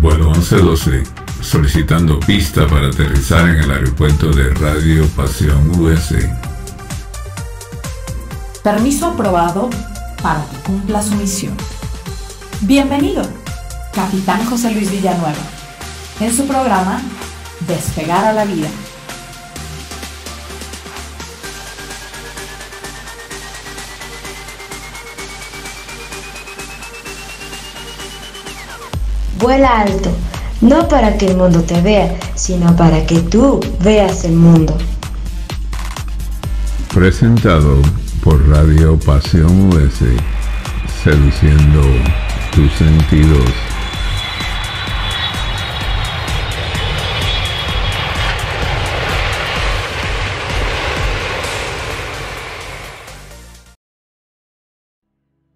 Vuelo 1112, solicitando pista para aterrizar en el aeropuerto de Radio Pasión USA. Permiso aprobado para que cumpla su misión. Bienvenido, Capitán José Luis Villanueva, en su programa Despegar a la Vida. Vuela alto, no para que el mundo te vea, sino para que tú veas el mundo. Presentado por Radio Pasión USA, seduciendo tus sentidos.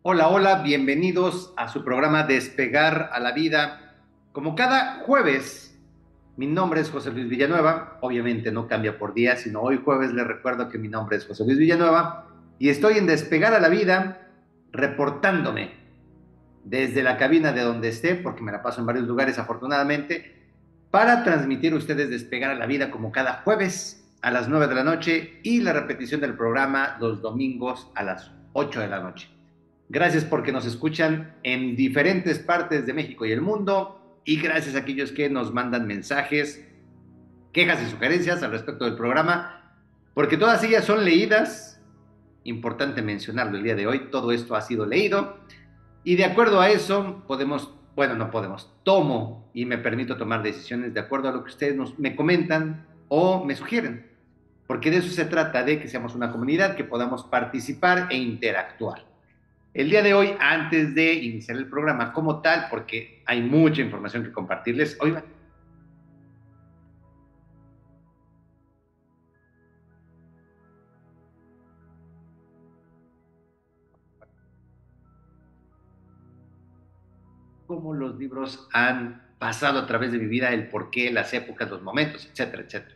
Hola, hola, bienvenidos a su programa Despegar a la Vida. Como cada jueves, mi nombre es José Luis Villanueva. Obviamente no cambia por día, sino hoy jueves les recuerdo que mi nombre es José Luis Villanueva y estoy en Despegar a la Vida reportándome desde la cabina de donde esté, porque me la paso en varios lugares afortunadamente, para transmitir a ustedes Despegar a la Vida como cada jueves a las 9 de la noche y la repetición del programa los domingos a las 8 de la noche. Gracias porque nos escuchan en diferentes partes de México y el mundo, y gracias a aquellos que nos mandan mensajes, quejas y sugerencias al respecto del programa, porque todas ellas son leídas. Importante mencionarlo el día de hoy, todo esto ha sido leído, y de acuerdo a eso tomo y me permito tomar decisiones de acuerdo a lo que ustedes me comentan o me sugieren, porque de eso se trata, de que seamos una comunidad, que podamos participar e interactuar. El día de hoy, antes de iniciar el programa como tal, porque hay mucha información que compartirles, hoy cómo los libros han pasado a través de mi vida, el porqué, las épocas, los momentos, etcétera, etcétera.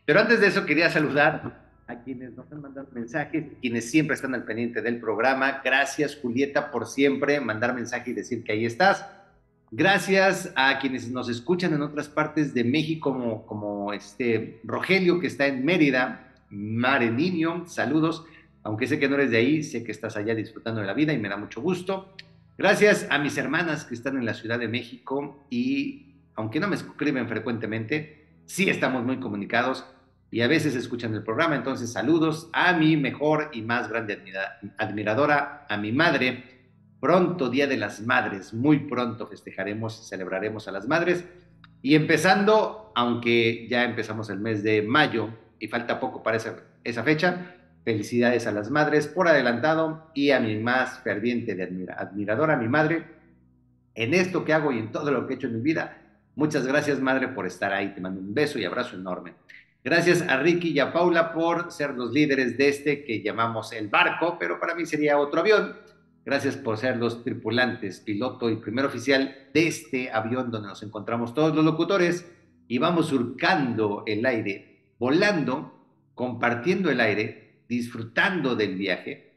Pero antes de eso quería saludar a quienes nos han mandado mensajes, quienes siempre están al pendiente del programa. Gracias, Julieta, por siempre mandar mensaje y decir que ahí estás. Gracias a quienes nos escuchan en otras partes de México, como Rogelio, que está en Mérida, Mare Niño, saludos. Aunque sé que no eres de ahí, sé que estás allá disfrutando de la vida y me da mucho gusto. Gracias a mis hermanas que están en la Ciudad de México y, aunque no me escriben frecuentemente, sí estamos muy comunicados y a veces escuchan el programa. Entonces, saludos a mi mejor y más grande admiradora, a mi madre. Pronto, Día de las Madres, muy pronto festejaremos, celebraremos a las madres. Y empezando, aunque ya empezamos el mes de mayo y falta poco para esa fecha, felicidades a las madres por adelantado, y a mi más ferviente admiradora, mi madre, en esto que hago y en todo lo que he hecho en mi vida. Muchas gracias, madre, por estar ahí. Te mando un beso y abrazo enorme. Gracias a Ricky y a Paula por ser los líderes de que llamamos el barco, pero para mí sería otro avión. Gracias por ser los tripulantes, piloto y primer oficial de este avión donde nos encontramos todos los locutores y vamos surcando el aire, volando, compartiendo el aire, disfrutando del viaje,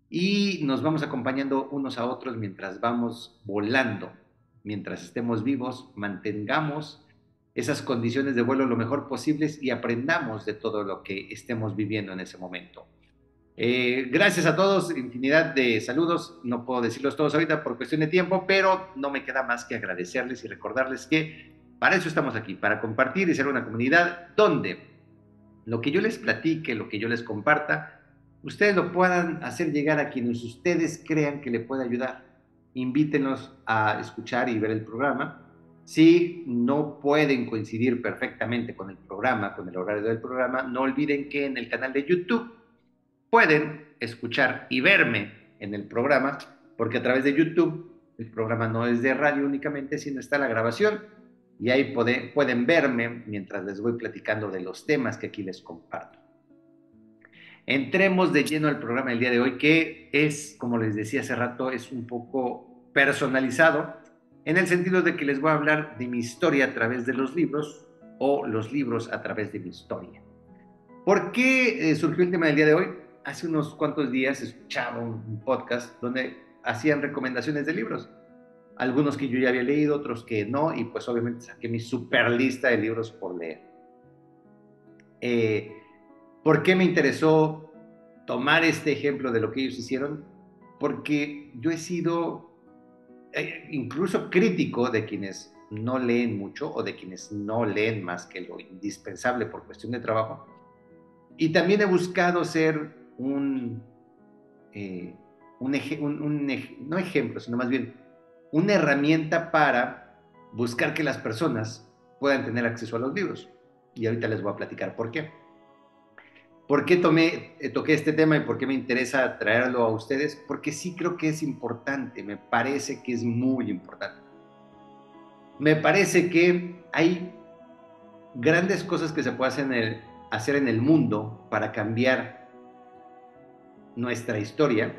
y nos vamos acompañando unos a otros mientras vamos volando. Mientras estemos vivos, mantengamos esas condiciones de vuelo lo mejor posibles y aprendamos de todo lo que estemos viviendo en ese momento. Gracias a todos, infinidad de saludos. No puedo decirlos todos ahorita por cuestión de tiempo, pero no me queda más que agradecerles y recordarles que para eso estamos aquí, para compartir y ser una comunidad donde lo que yo les platique, lo que yo les comparta, ustedes lo puedan hacer llegar a quienes ustedes crean que le puede ayudar. Invítenos a escuchar y ver el programa. Si no pueden coincidir perfectamente con el programa, con el horario del programa, no olviden que en el canal de YouTube pueden escuchar y verme en el programa, porque a través de YouTube el programa no es de radio únicamente, sino está la grabación, y ahí pueden verme mientras les voy platicando de los temas que aquí les comparto. Entremos de lleno al programa del día de hoy, que es, como les decía hace rato, es un poco personalizado, en el sentido de que les voy a hablar de mi historia a través de los libros, o los libros a través de mi historia. ¿Por qué surgió el tema del día de hoy? Hace unos cuantos días escuchaba un podcast donde hacían recomendaciones de libros. algunos que yo ya había leído, otros que no, y pues obviamente saqué mi super lista de libros por leer. ¿Por qué me interesó tomar este ejemplo de lo que ellos hicieron? Porque yo he sido incluso crítico de quienes no leen mucho o de quienes no leen más que lo indispensable por cuestión de trabajo. Y también he buscado ser no ejemplo, sino más bien una herramienta para buscar que las personas puedan tener acceso a los libros. Y ahorita les voy a platicar por qué. ¿Por qué toqué este tema y por qué me interesa traerlo a ustedes? Porque sí creo que es importante, me parece que es muy importante. Me parece que hay grandes cosas que se pueden hacer en el mundo para cambiar nuestra historia.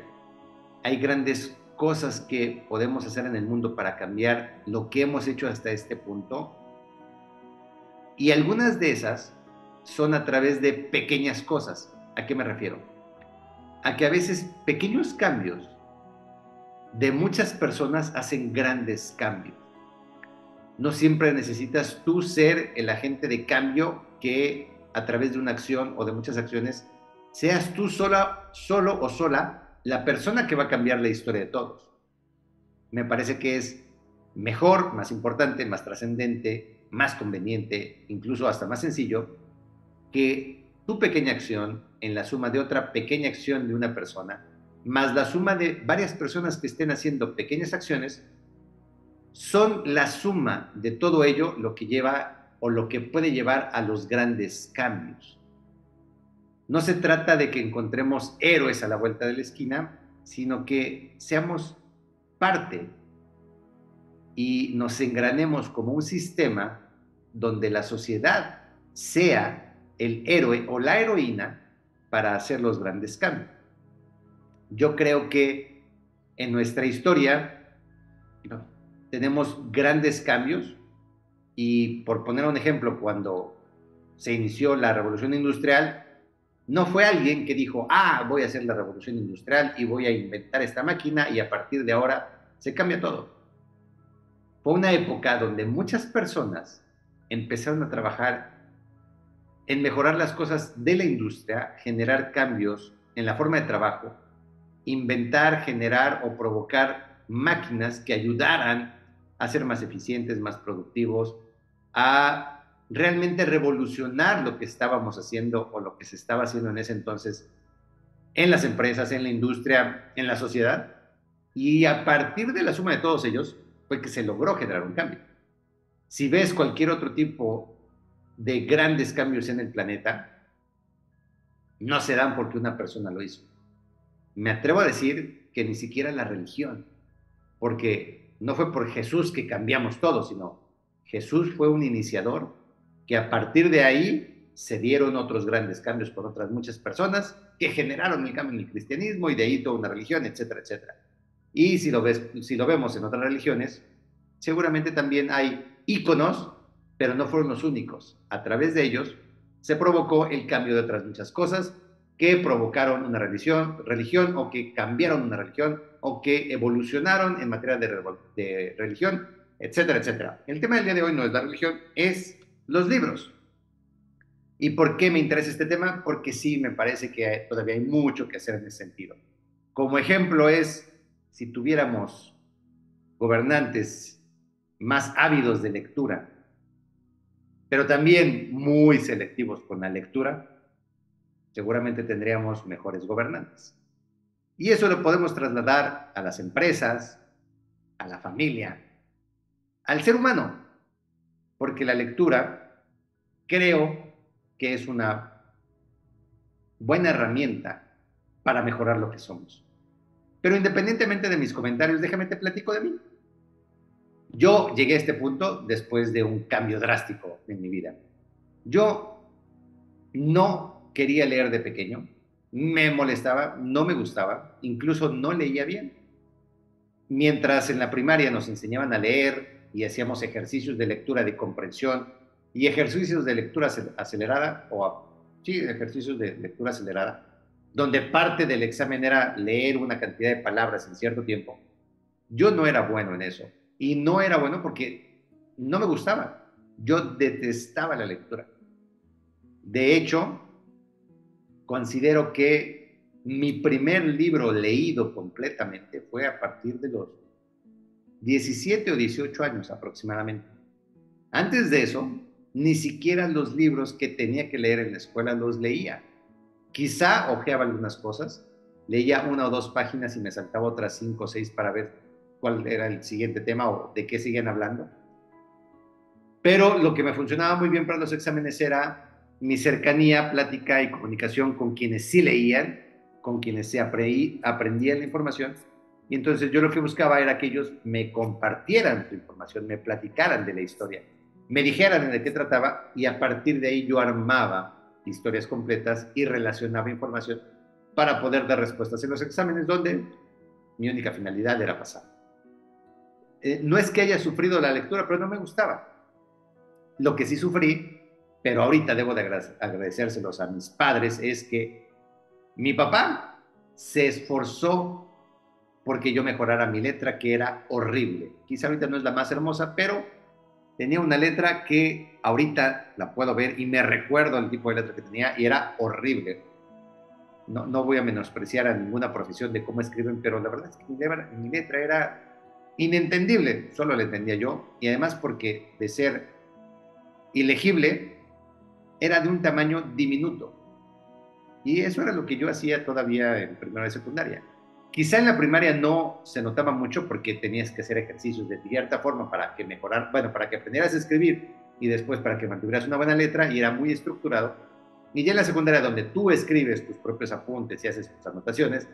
Hay grandes cosas que podemos hacer en el mundo para cambiar lo que hemos hecho hasta este punto. Y algunas de esas son a través de pequeñas cosas. ¿A qué me refiero? A que a veces pequeños cambios de muchas personas hacen grandes cambios. No siempre necesitas tú ser el agente de cambio que a través de una acción o de muchas acciones seas tú solo o sola la persona que va a cambiar la historia de todos. Me parece que es mejor, más importante, más trascendente, más conveniente, incluso hasta más sencillo, que tu pequeña acción en la suma de otra pequeña acción de una persona, más la suma de varias personas que estén haciendo pequeñas acciones, son la suma de todo ello lo que lleva o lo que puede llevar a los grandes cambios. No se trata de que encontremos héroes a la vuelta de la esquina, sino que seamos parte y nos engranemos como un sistema donde la sociedad sea el héroe o la heroína para hacer los grandes cambios. Yo creo que en nuestra historia tenemos grandes cambios y, por poner un ejemplo, cuando se inició la revolución industrial, no fue alguien que dijo, voy a hacer la revolución industrial y voy a inventar esta máquina y a partir de ahora se cambia todo. Fue una época donde muchas personas empezaron a trabajar en mejorar las cosas de la industria, generar cambios en la forma de trabajo, inventar, generar o provocar máquinas que ayudaran a ser más eficientes, más productivos, a realmente revolucionar lo que estábamos haciendo o lo que se estaba haciendo en ese entonces en las empresas, en la industria, en la sociedad. Y a partir de la suma de todos ellos fue que se logró generar un cambio. Si ves cualquier otro tipo de grandes cambios en el planeta, no se dan porque una persona lo hizo. Me atrevo a decir que ni siquiera la religión, porque no fue por Jesús que cambiamos todo, sino Jesús fue un iniciador que a partir de ahí se dieron otros grandes cambios por otras muchas personas que generaron el cambio en el cristianismo y de ahí toda una religión, etcétera, etcétera. Y si lo vemos en otras religiones, seguramente también hay íconos, pero no fueron los únicos. A través de ellos se provocó el cambio de otras muchas cosas que provocaron una religión o que cambiaron una religión o que evolucionaron en materia de religión, etcétera, etcétera. El tema del día de hoy no es la religión, es los libros. ¿Y por qué me interesa este tema? Porque sí, me parece que todavía hay mucho que hacer en ese sentido. Como ejemplo es, si tuviéramos gobernantes más ávidos de lectura, pero también muy selectivos con la lectura, seguramente tendríamos mejores gobernantes. Y eso lo podemos trasladar a las empresas, a la familia, al ser humano, porque la lectura creo que es una buena herramienta para mejorar lo que somos. Pero independientemente de mis comentarios, déjame te platico de mí. Yo llegué a este punto después de un cambio drástico en mi vida. Yo no quería leer de pequeño, me molestaba, no me gustaba, incluso no leía bien. Mientras en la primaria nos enseñaban a leer y hacíamos ejercicios de lectura de comprensión y ejercicios de lectura acelerada, ejercicios de lectura acelerada, donde parte del examen era leer una cantidad de palabras en cierto tiempo, yo no era bueno en eso. Y no era bueno porque no me gustaba. Yo detestaba la lectura. De hecho, considero que mi primer libro leído completamente fue a partir de los 17 o 18 años aproximadamente. Antes de eso, ni siquiera los libros que tenía que leer en la escuela los leía. Quizá hojeaba algunas cosas, leía 1 o 2 páginas y me saltaba otras 5 o 6 para ver cuál era el siguiente tema o de qué seguían hablando. Pero lo que me funcionaba muy bien para los exámenes era mi cercanía, plática y comunicación con quienes sí leían, con quienes se aprendía la información. Y entonces yo lo que buscaba era que ellos me compartieran su información, me platicaran de la historia, me dijeran de qué trataba, y a partir de ahí yo armaba historias completas y relacionaba información para poder dar respuestas en los exámenes, donde mi única finalidad era pasar. No es que haya sufrido la lectura, pero no me gustaba. Lo que sí sufrí, pero ahorita debo de agradecérselos a mis padres, es que mi papá se esforzó porque yo mejorara mi letra, que era horrible. Quizá ahorita no es la más hermosa, pero tenía una letra que ahorita la puedo ver y me recuerdo el tipo de letra que tenía y era horrible. No voy a menospreciar a ninguna profesión de cómo escriben, pero la verdad es que mi letra era inentendible, solo la entendía yo, y además porque de ser ilegible era de un tamaño diminuto. Y eso era lo que yo hacía todavía en primera de secundaria. Quizá en la primaria no se notaba mucho porque tenías que hacer ejercicios de cierta forma para que para que aprendieras a escribir y después para que mantuvieras una buena letra, y era muy estructurado. Y ya en la secundaria, donde tú escribes tus propios apuntes y haces tus anotaciones,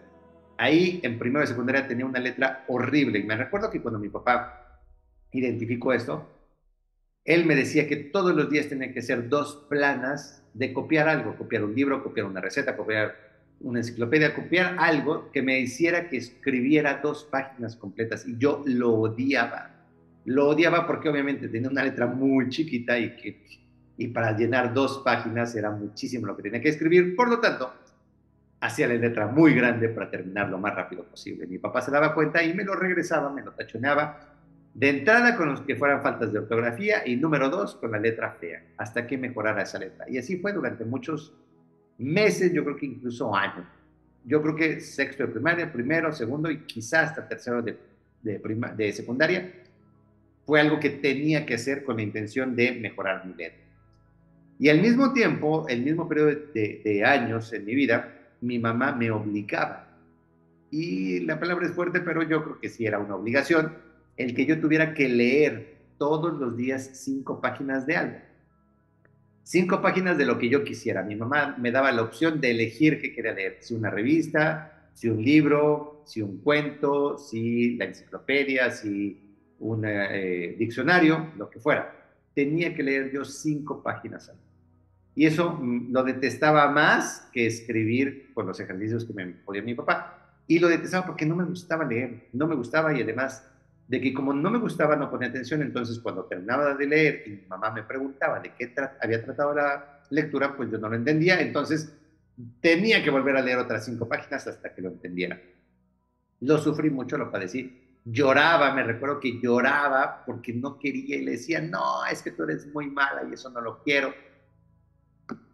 ahí en primero de secundaria tenía una letra horrible. Y me recuerdo que cuando mi papá identificó esto, él me decía que todos los días tenía que ser 2 planas de copiar algo, copiar un libro, copiar una receta, copiar una enciclopedia, copiar algo que me hiciera que escribiera 2 páginas completas. Y yo lo odiaba. Lo odiaba porque obviamente tenía una letra muy chiquita y para llenar 2 páginas era muchísimo lo que tenía que escribir. Por lo tanto, hacía la letra muy grande para terminar lo más rápido posible. Mi papá se daba cuenta y me lo regresaba, me lo tachoneaba. De entrada con los que fueran faltas de ortografía, y número 2 con la letra fea, hasta que mejorara esa letra. Y así fue durante muchos meses, yo creo que incluso años. Yo creo que sexto de primaria, primero, segundo y quizás hasta tercero de secundaria fue algo que tenía que hacer con la intención de mejorar mi letra. Y al mismo tiempo, el mismo periodo de años en mi vida, mi mamá me obligaba. Y la palabra es fuerte, pero yo creo que sí era una obligación el que yo tuviera que leer todos los días 5 páginas de algo. 5 páginas de lo que yo quisiera. Mi mamá me daba la opción de elegir qué quería leer. Si una revista, si un libro, si un cuento, si la enciclopedia, si un diccionario, lo que fuera. Tenía que leer yo 5 páginas al día. Y eso lo detestaba más que escribir con los ejercicios que me ponía mi papá. Y lo detestaba porque no me gustaba leer. No me gustaba, y además de que como no me gustaba, no ponía atención. Entonces cuando terminaba de leer y mi mamá me preguntaba de qué había tratado la lectura, pues yo no lo entendía. Entonces tenía que volver a leer otras 5 páginas hasta que lo entendiera. Lo sufrí mucho, lo padecí. Lloraba, me recuerdo que lloraba porque no quería y le decía, no, es que tú eres muy mala y eso no lo quiero.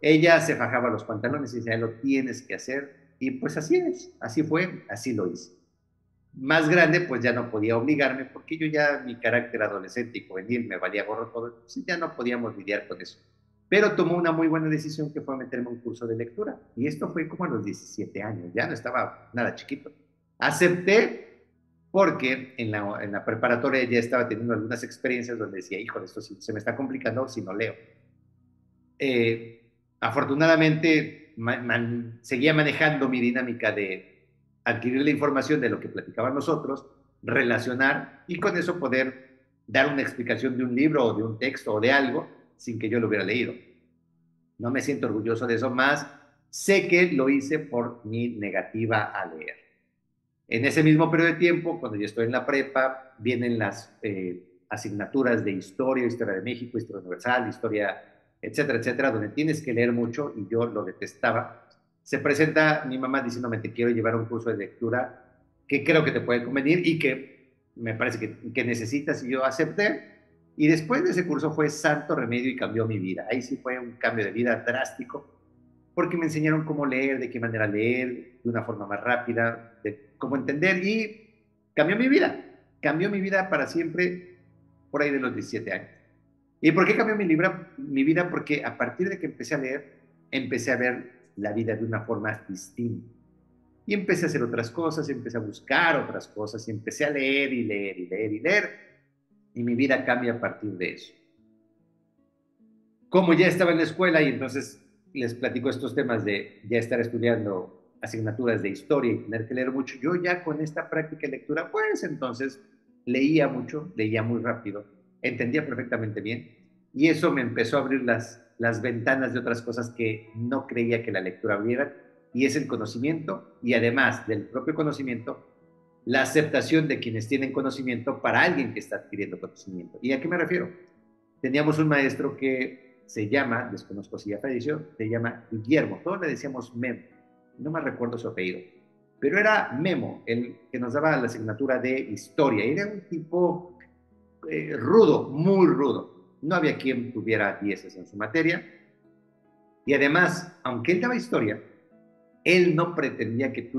Ella se fajaba los pantalones y decía, lo tienes que hacer. Y pues así es, así fue, así lo hice. Más grande, pues ya no podía obligarme porque yo ya, mi carácter adolescente y juvenil me valía gorro todo, entonces ya no podíamos lidiar con eso. Pero tomó una muy buena decisión, que fue meterme a un curso de lectura. Y esto fue como a los 17 años, ya no estaba nada chiquito. Acepté porque en la preparatoria ya estaba teniendo algunas experiencias donde decía, híjole, esto sí, se me está complicando si no leo. Afortunadamente, seguía manejando mi dinámica de adquirir la información de lo que platicaban nosotros, relacionar y con eso poder dar una explicación de un libro o de un texto o de algo sin que yo lo hubiera leído. No me siento orgulloso de eso, más sé que lo hice por mi negativa a leer. En ese mismo periodo de tiempo, cuando yo estoy en la prepa, vienen las asignaturas de historia de México, historia universal, historia, etcétera, etcétera, donde tienes que leer mucho y yo lo detestaba. Se presenta mi mamá diciéndome, te quiero llevar a un curso de lectura que creo que te puede convenir y que me parece que necesitas, y yo acepté. Y después de ese curso fue santo remedio y cambió mi vida. Ahí sí fue un cambio de vida drástico, porque me enseñaron cómo leer, de qué manera leer, de una forma más rápida, de cómo entender, y cambió mi vida. Cambió mi vida para siempre por ahí de los 17 años. ¿Y por qué cambió mi vida? Porque a partir de que empecé a leer, empecé a ver la vida de una forma distinta. Y empecé a hacer otras cosas, empecé a buscar otras cosas, y empecé a leer y leer y leer y leer, y mi vida cambia a partir de eso. Como ya estaba en la escuela, y entonces les platico estos temas de ya estar estudiando asignaturas de historia y tener que leer mucho, yo ya con esta práctica de lectura, pues entonces leía mucho, leía muy rápido, entendía perfectamente bien, y eso me empezó a abrir las ventanas de otras cosas que no creía que la lectura abriera, y es el conocimiento, y además del propio conocimiento, la aceptación de quienes tienen conocimiento para alguien que está adquiriendo conocimiento. ¿Y a qué me refiero? Teníamos un maestro que se llama, desconozco si ya falleció, se llama Guillermo, todos le decíamos Memo, no me recuerdo su apellido, pero era Memo, el que nos daba la asignatura de historia, era un tipo rudo, muy rudo, no había quien tuviera 10 en su materia, y además, aunque él daba historia, él no pretendía que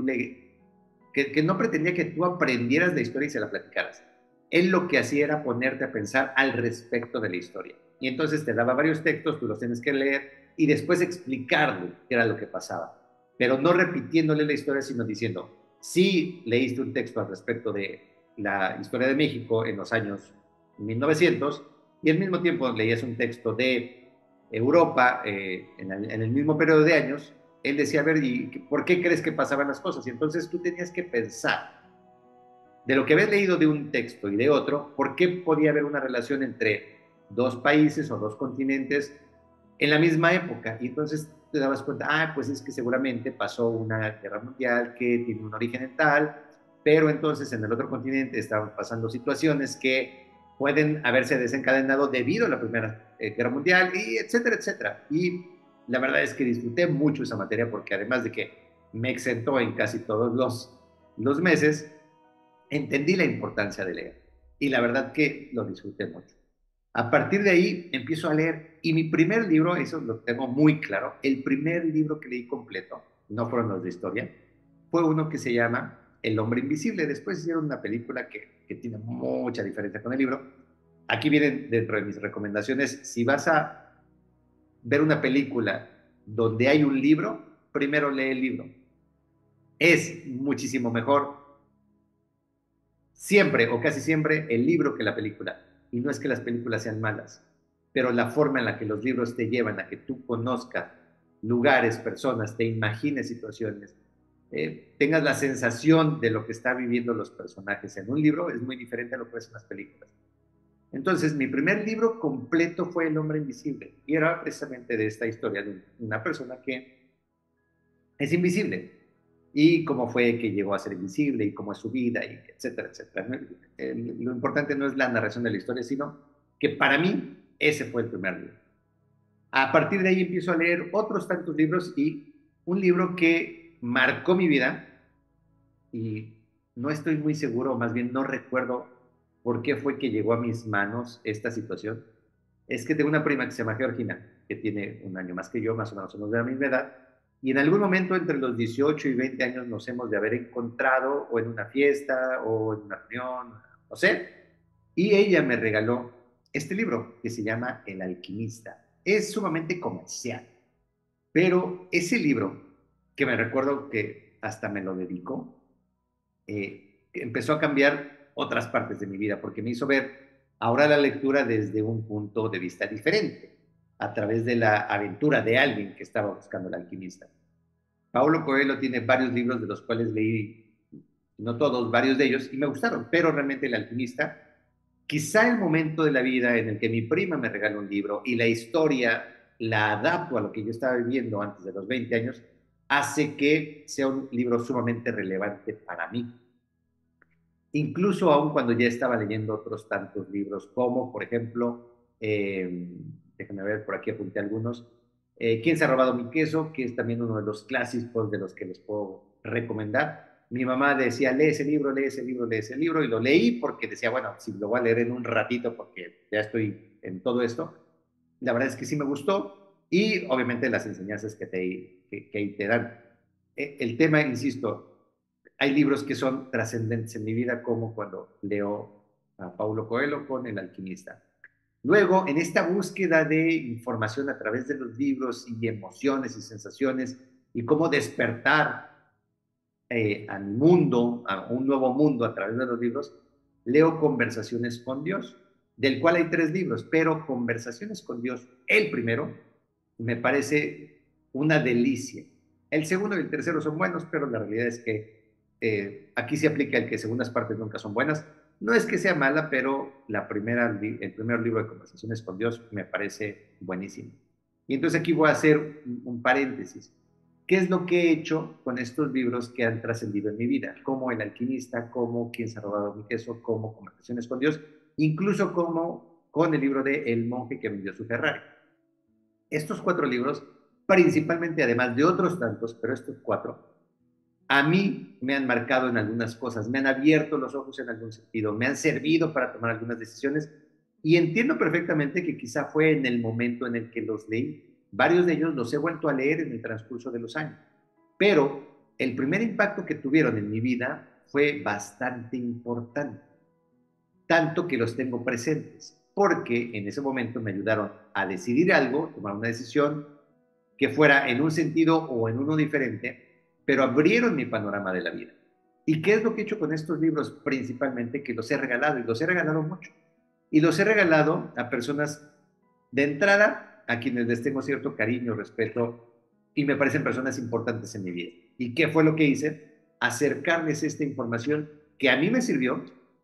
no pretendía que tú aprendieras la historia y se la platicaras. Él lo que hacía era ponerte a pensar al respecto de la historia. Y entonces te daba varios textos, tú los tienes que leer y después explicarle qué era lo que pasaba. Pero no repitiéndole la historia, sino diciendo, sí leíste un texto al respecto de la historia de México en los años 1900 y al mismo tiempo leías un texto de Europa en el mismo periodo de años. Él decía, a ver, ¿y por qué crees que pasaban las cosas? Y entonces tú tenías que pensar de lo que habías leído de un texto y de otro, ¿por qué podía haber una relación entre dos países o dos continentes en la misma época? Y entonces te dabas cuenta, pues es que seguramente pasó una guerra mundial que tiene un origen en tal, pero entonces en el otro continente estaban pasando situaciones que pueden haberse desencadenado debido a la Primera Guerra Mundial, y etcétera, etcétera. Y la verdad es que disfruté mucho esa materia porque además de que me exentó en casi todos los meses, entendí la importancia de leer y la verdad que lo disfruté mucho. A partir de ahí empiezo a leer y mi primer libro, eso lo tengo muy claro, el primer libro que leí completo, no fueron los de historia, fue uno que se llama El hombre invisible. Después hicieron una película que tiene mucha diferencia con el libro. Aquí vienen dentro de mis recomendaciones, si vas a ver una película donde hay un libro, primero lee el libro. Es muchísimo mejor siempre o casi siempre el libro que la película. Y no es que las películas sean malas, pero la forma en la que los libros te llevan a que tú conozcas lugares, personas, te imagines situaciones, tengas la sensación de lo que están viviendo los personajes en un libro, es muy diferente a lo que es en las películas. Entonces, mi primer libro completo fue El hombre invisible, y era precisamente de esta historia de una persona que es invisible, y cómo fue que llegó a ser invisible, y cómo es su vida, y etcétera, etcétera. Lo importante no es la narración de la historia, sino que para mí ese fue el primer libro. A partir de ahí empiezo a leer otros tantos libros, y un libro que marcó mi vida, y no estoy muy seguro, más bien no recuerdo por qué fue que llegó a mis manos esta situación, es que tengo una prima que se llama Georgina, que tiene un año más que yo, más o menos somos de la misma edad, y en algún momento entre los 18 y 20 años nos hemos de haber encontrado o en una fiesta o en una reunión, no sé, y ella me regaló este libro que se llama El alquimista. Es sumamente comercial, pero ese libro, que me recuerdo que hasta me lo dedicó, empezó a cambiar otras partes de mi vida, porque me hizo ver ahora la lectura desde un punto de vista diferente, a través de la aventura de alguien que estaba buscando el alquimista. Paulo Coelho tiene varios libros de los cuales leí, no todos, varios de ellos, y me gustaron, pero realmente El alquimista, quizá el momento de la vida en el que mi prima me regaló un libro y la historia la adapto a lo que yo estaba viviendo antes de los 20 años, hace que sea un libro sumamente relevante para mí. Incluso aún cuando ya estaba leyendo otros tantos libros, como por ejemplo, déjenme ver, por aquí apunté algunos, ¿Quién se ha robado mi queso?, que es también uno de los clásicos de los que les puedo recomendar. mi mamá decía, lee ese libro, lee ese libro, lee ese libro, y lo leí porque decía, bueno, si lo voy a leer en un ratito porque ya estoy en todo esto. La verdad es que sí me gustó, y obviamente las enseñanzas que ahí te dan. El tema, insisto, hay libros que son trascendentes en mi vida, como cuando leo a Paulo Coelho con El Alquimista. Luego, en esta búsqueda de información a través de los libros y emociones y sensaciones y cómo despertar al mundo, a un nuevo mundo a través de los libros, leo Conversaciones con Dios, del cual hay 3 libros, pero Conversaciones con Dios, el primero, me parece una delicia. El segundo y el tercero son buenos, pero la realidad es que aquí se aplica el que segundas partes nunca son buenas. No es que sea mala, pero el primer libro de Conversaciones con Dios me parece buenísimo. Y entonces aquí voy a hacer un paréntesis. ¿Qué es lo que he hecho con estos libros que han trascendido en mi vida? Como El Alquimista, como Quién se ha robado mi queso, como Conversaciones con Dios, incluso como con el libro de El monje que vendió su Ferrari. Estos 4 libros, principalmente, además de otros tantos, pero estos 4, a mí me han marcado en algunas cosas, me han abierto los ojos en algún sentido, me han servido para tomar algunas decisiones, y entiendo perfectamente que quizá fue en el momento en el que los leí. Varios de ellos los he vuelto a leer en el transcurso de los años, pero el primer impacto que tuvieron en mi vida fue bastante importante, tanto que los tengo presentes, porque en ese momento me ayudaron a decidir algo, tomar una decisión que fuera en un sentido o en uno diferente, pero abrieron mi panorama de la vida. ¿Y qué es lo que he hecho con estos libros? Principalmente que los he regalado, y los he regalado mucho. Y los he regalado a personas, de entrada, a quienes les tengo cierto cariño, respeto, y me parecen personas importantes en mi vida. ¿Y qué fue lo que hice? Acercarles esta información que a mí me sirvió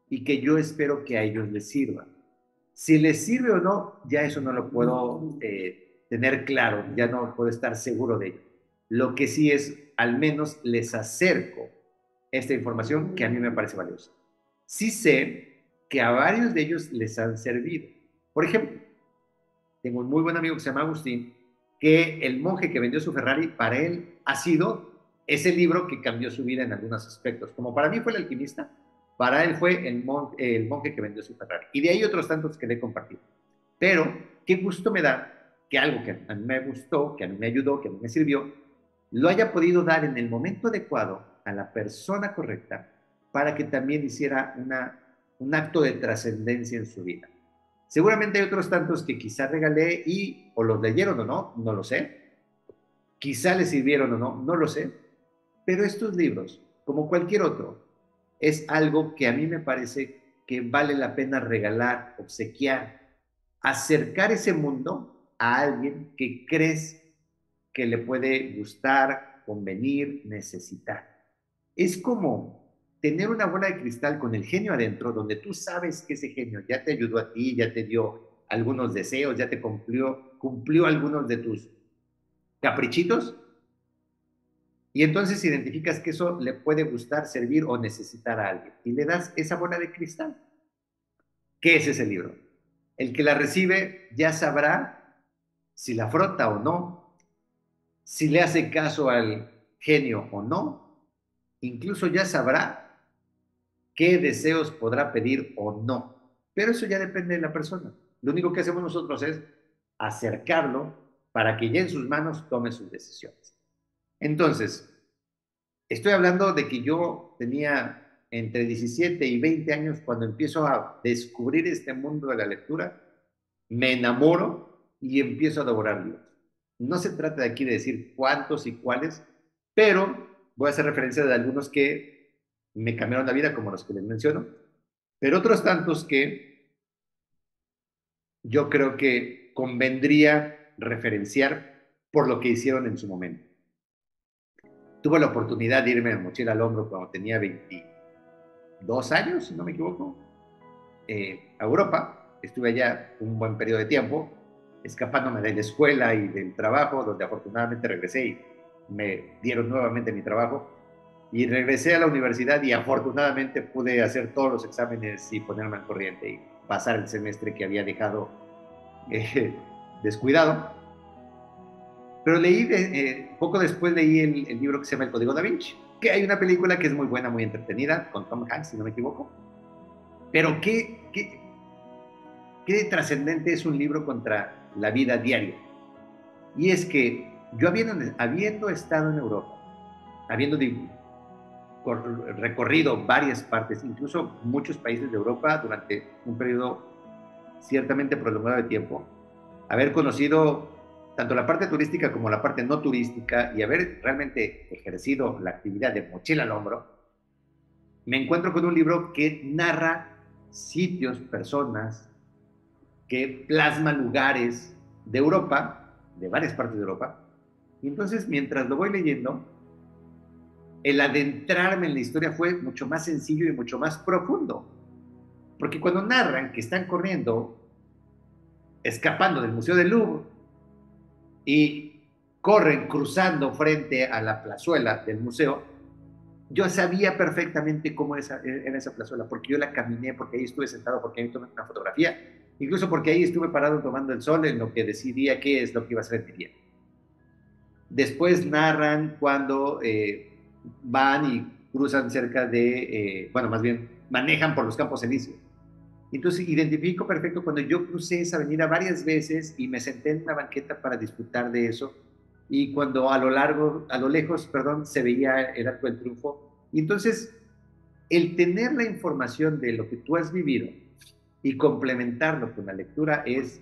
y que yo espero que a ellos les sirva. Si les sirve o no, ya eso no lo puedo tener claro, ya no puedo estar seguro de ello. Lo que sí es, al menos les acerco esta información que a mí me parece valiosa. Sí sé que a varios de ellos les han servido. Por ejemplo, tengo un muy buen amigo que se llama Agustín, que El monje que vendió su Ferrari, para él ha sido ese libro que cambió su vida en algunos aspectos. Como para mí fue El Alquimista, para él fue el monje que vendió su Ferrari. Y de ahí otros tantos que le he compartido. Pero qué gusto me da que algo que a mí me gustó, que a mí me ayudó, que a mí me sirvió, lo haya podido dar en el momento adecuado a la persona correcta para que también hiciera un acto de trascendencia en su vida. Seguramente hay otros tantos que quizá regalé y o los leyeron o no, no lo sé. Quizá les sirvieron o no, no lo sé. Pero estos libros, como cualquier otro, es algo que a mí me parece que vale la pena regalar, obsequiar, acercar ese mundo a alguien que crees que le puede gustar, convenir, necesitar. Es como tener una bola de cristal con el genio adentro, donde tú sabes que ese genio ya te ayudó a ti, ya te dio algunos deseos, ya te cumplió algunos de tus caprichitos, y entonces identificas que eso le puede gustar, servir o necesitar a alguien, y le das esa bola de cristal. ¿Qué es ese libro? El que la recibe ya sabrá si la frota o no, si le hace caso al genio o no, incluso ya sabrá qué deseos podrá pedir o no. Pero eso ya depende de la persona. Lo único que hacemos nosotros es acercarlo para que ya en sus manos tome sus decisiones. Entonces, estoy hablando de que yo tenía entre 17 y 20 años cuando empiezo a descubrir este mundo de la lectura, me enamoro y empiezo a devorar libros. No se trata de aquí de decir cuántos y cuáles, pero voy a hacer referencia de algunos que me cambiaron la vida, como los que les menciono, pero otros tantos que yo creo que convendría referenciar por lo que hicieron en su momento. Tuve la oportunidad de irme de mochila al hombro cuando tenía 22 años, si no me equivoco, a Europa. Estuve allá un buen periodo de tiempo, escapándome de la escuela y del trabajo, donde afortunadamente regresé y me dieron nuevamente mi trabajo. Y regresé a la universidad y afortunadamente pude hacer todos los exámenes y ponerme al corriente y pasar el semestre que había dejado descuidado. Pero poco después leí el libro que se llama El Código Da Vinci. que hay una película que es muy buena, muy entretenida, con Tom Hanks, si no me equivoco, pero qué trascendente es un libro contra la vida diaria. Y es que yo habiendo estado en Europa, habiendo recorrido varias partes, incluso muchos países de Europa durante un periodo ciertamente prolongado de tiempo, haber conocido tanto la parte turística como la parte no turística y haber realmente ejercido la actividad de mochila al hombro, me encuentro con un libro que narra sitios, personas, que plasma lugares de Europa, de varias partes de Europa, y entonces mientras lo voy leyendo, el adentrarme en la historia fue mucho más sencillo y mucho más profundo. Porque cuando narran que están corriendo, escapando del Museo del Louvre, y corren cruzando frente a la plazuela del museo, yo sabía perfectamente cómo era esa plazuela, porque yo la caminé, porque ahí estuve sentado, porque ahí tomé una fotografía, incluso porque ahí estuve parado tomando el sol en lo que decidía qué es lo que iba a ser mi día. Después narran cuando van y cruzan cerca de, bueno, más bien manejan por los Campos Elíseos. Entonces identifico perfecto cuando yo crucé esa avenida varias veces y me senté en una banqueta para disfrutar de eso, y cuando a lo lejos, perdón, se veía el Arco del Triunfo. Y entonces el tener la información de lo que tú has vivido y complementarlo con la lectura es